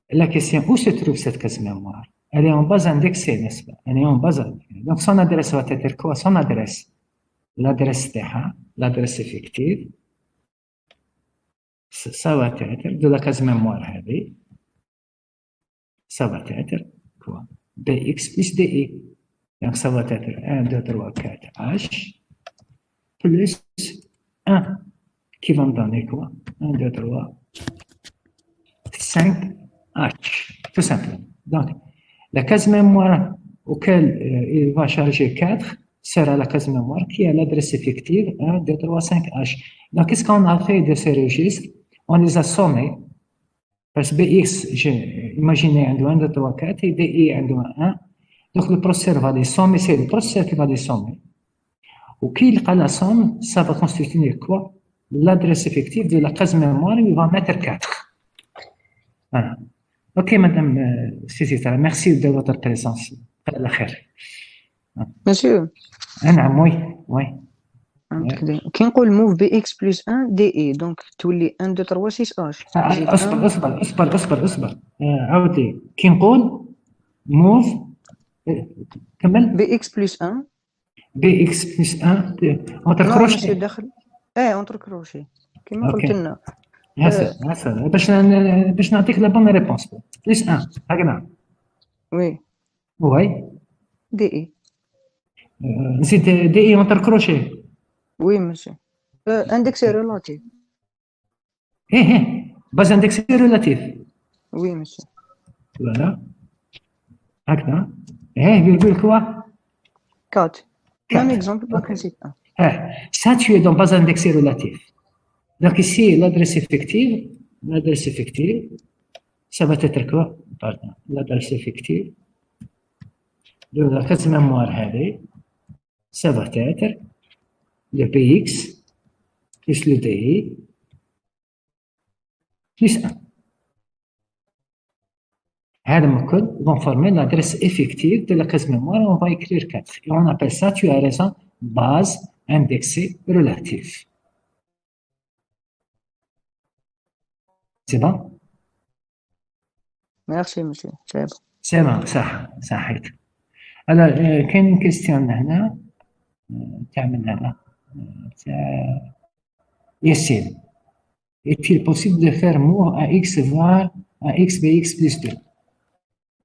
la question où se trouve cette case mémoire? Elle est en base indexée, n'est-ce pas? Elle est en base indexée. Donc son adresse va être quoi? Son adresse, l'adresse TH, l'adresse effective, ça va être de la case mémoire, ça va être quoi? BX plus DE. Donc ça va être 1, 2, 3, 4 H plus 1 qui va me donner quoi? 1, 2, 3, 5 H, tout simplement. Donc, la case mémoire auquel il va charger 4 sera la case mémoire qui a l'adresse effective 1, 2, 3, 5 H. Donc, qu'est-ce qu'on a fait de ces registres? On les a sommés. Parce que BX, j'ai imaginé 1, 2, 3, 4 et DE 1, 2, 1. Donc, le processeur va les sommer, c'est le processeur qui va les sommer. Ou qu'il y a la somme, ça va constituer quoi? L'adresse effective de la case mémoire, il va mettre 4. Voilà. Ok, madame Sisita, merci de votre présence. Monsieur, Oui. كي نقول move BX plus 1 DE donc تولي 1 2 3 6 H. اصبر عاودي كي نقول move كمل BX plus 1 BX plus 1 entre non crochet. monsieur داخل entre crochet كيما قلت لنا هسه باش نعطيك لا بون ريبونس بليس 1 هكذا وي DE نسيت DE entre crochet. Oui, monsieur. Indexé relatif. Base indexée relative. Oui, monsieur. Voilà. Hacda. Virgule quoi? 4. Même exemple, donc c'est 1. Ça, tu es dans base indexée relative. Donc ici, l'adresse effective, ça va être quoi? Pardon. L'adresse effective de la case mémoire, ça va être le PX plus le DE plus 1. هذا الكود vont former l'adresse effective de la case mémoire et on va écrire 4. Et on appelle ça, tu as raison, base indexée relative. C'est bon? Merci, monsieur. C'est bon. C'est bon, صحيت. Alors, كاين une question هنا تعمل هذا Yassine. Est-il possible de faire move à x vers à x bx plus 2?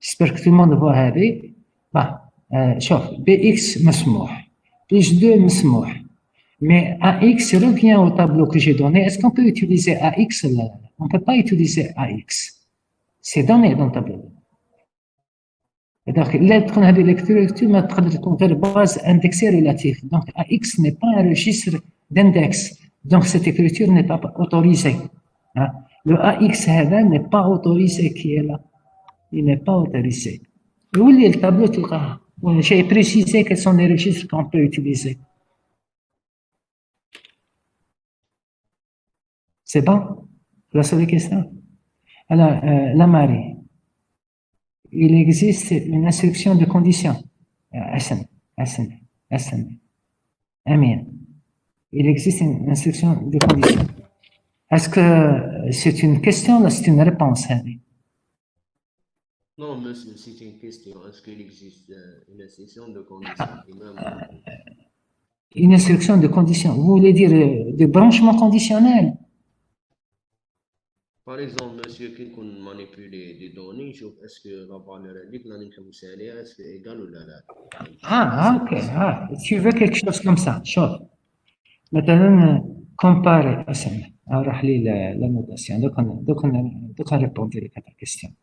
J'espère que tout le monde voit هذه. شوف bx مسموح plus 2 مسموح. Mais AX revient au tableau que j'ai donné. Est-ce qu'on peut utiliser AX? On ne peut pas utiliser AX. C'est donné dans le tableau. Donc, l'être هذه lecture ما تقدر تكون غير base indexée relative. Donc, AX n'est pas un registre d'index. Donc, cette écriture n'est pas autorisée. Hein? Le AX n'est pas autorisé qui est là. Il n'est pas autorisé. Où est le tableau? J'ai précisé quels sont les registres qu'on peut utiliser. C'est bon? La seule question? Alors, la Marie, il existe une instruction de condition. Amin. Il existe une instruction de condition. Est-ce que c'est une question ou c'est une réponse? Non, monsieur, c'est une question. Est-ce qu'il existe une instruction de condition? Une instruction de condition. Vous voulez dire de branchement conditionnel? Par exemple, monsieur, qui manipule des données, est-ce que la valeur indique est-ce que égale ou là? Ok. Tu veux quelque chose comme ça. Chauffe. Maintenant, comparer اسمع راح لي لا نوتاسيون دوك نريبوندي لك هاد الكيستيون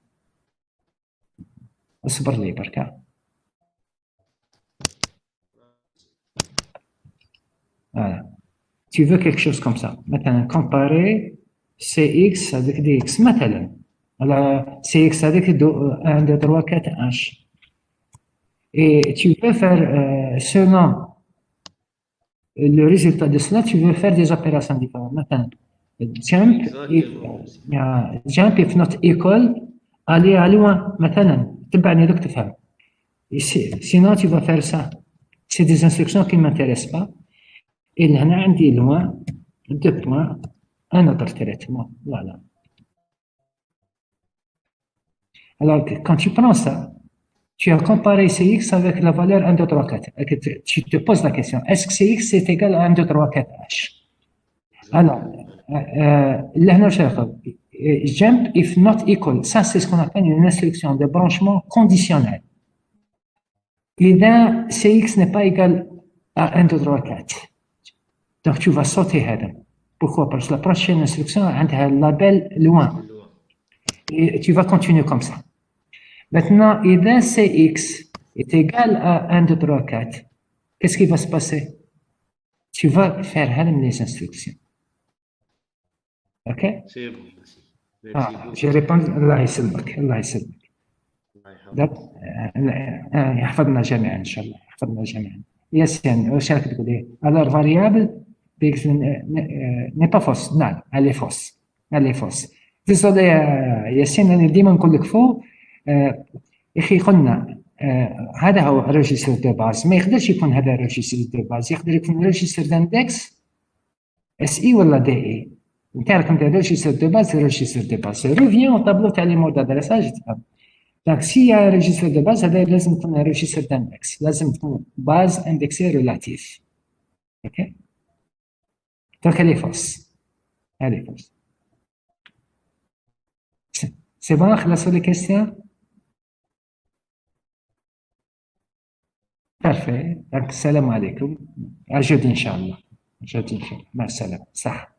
اصبر لي بركا voilà tu veux quelque chose comme ça مثلا comparer cx avec dx مثلا على cx avec 1 2 3 4 h et tu veux faire selon le résultat de cela tu veux faire des opérations différentes مثلا jump if not equal aller à loin مثلا تبعني دوك تفهم sinon tu vas faire ça c'est des instructions qui ne m'intéressent pas et هنا عندي loin 2 points un autre traitement voilà alors quand tu prends ça tu as comparé Cx avec la valeur 1 2 3 4 tu te poses la question est-ce que Cx est égal à 1 2 3 4 h alors là jump if not equal ça c'est ce qu'on appelle une instruction de branchement conditionnel إذا Cx n'est pas égal à 1 2 3 4 donc tu vas sauter هذا pourquoi parce que la prochaine instruction عندها label loin et tu vas continuer comme ça maintenant إذا Cx est égal à 1 2 3 4 qu'est-ce qui va se passer tu vas faire هذا من les instructions ok C'est bon, merci. j'ai répondu الله يسلمك الله يسلمك يحفظنا جميعا ان شاء الله يحفظنا جميعا ياسين واش راك تقول ايه alors variable n'est pas fausse نعم elle est fausse elle est fausse désolé ياسين انا ديما نقول لك فو يا اخي قلنا هذا هو ريجستر دو باز ما يقدرش يكون هذا ريجستر دو باز يقدر يكون ريجستر داندكس اس اي ولا دي اي انت راك انت ريجستر دو باز ريجستر دو باز ريفيان او طابلو تاع لي مود دادريساج تفهم دونك سي يا ريجستر دو باز هذا لازم يكون ريجستر داندكس لازم تكون باز اندكسي ريلاتيف اوكي دونك elle est fausse elle est fausse c'est bon خلصوا les questions parfait donc السلام عليكم à jeudi ان شاء الله jeudi ان شاء الله مع السلامه صح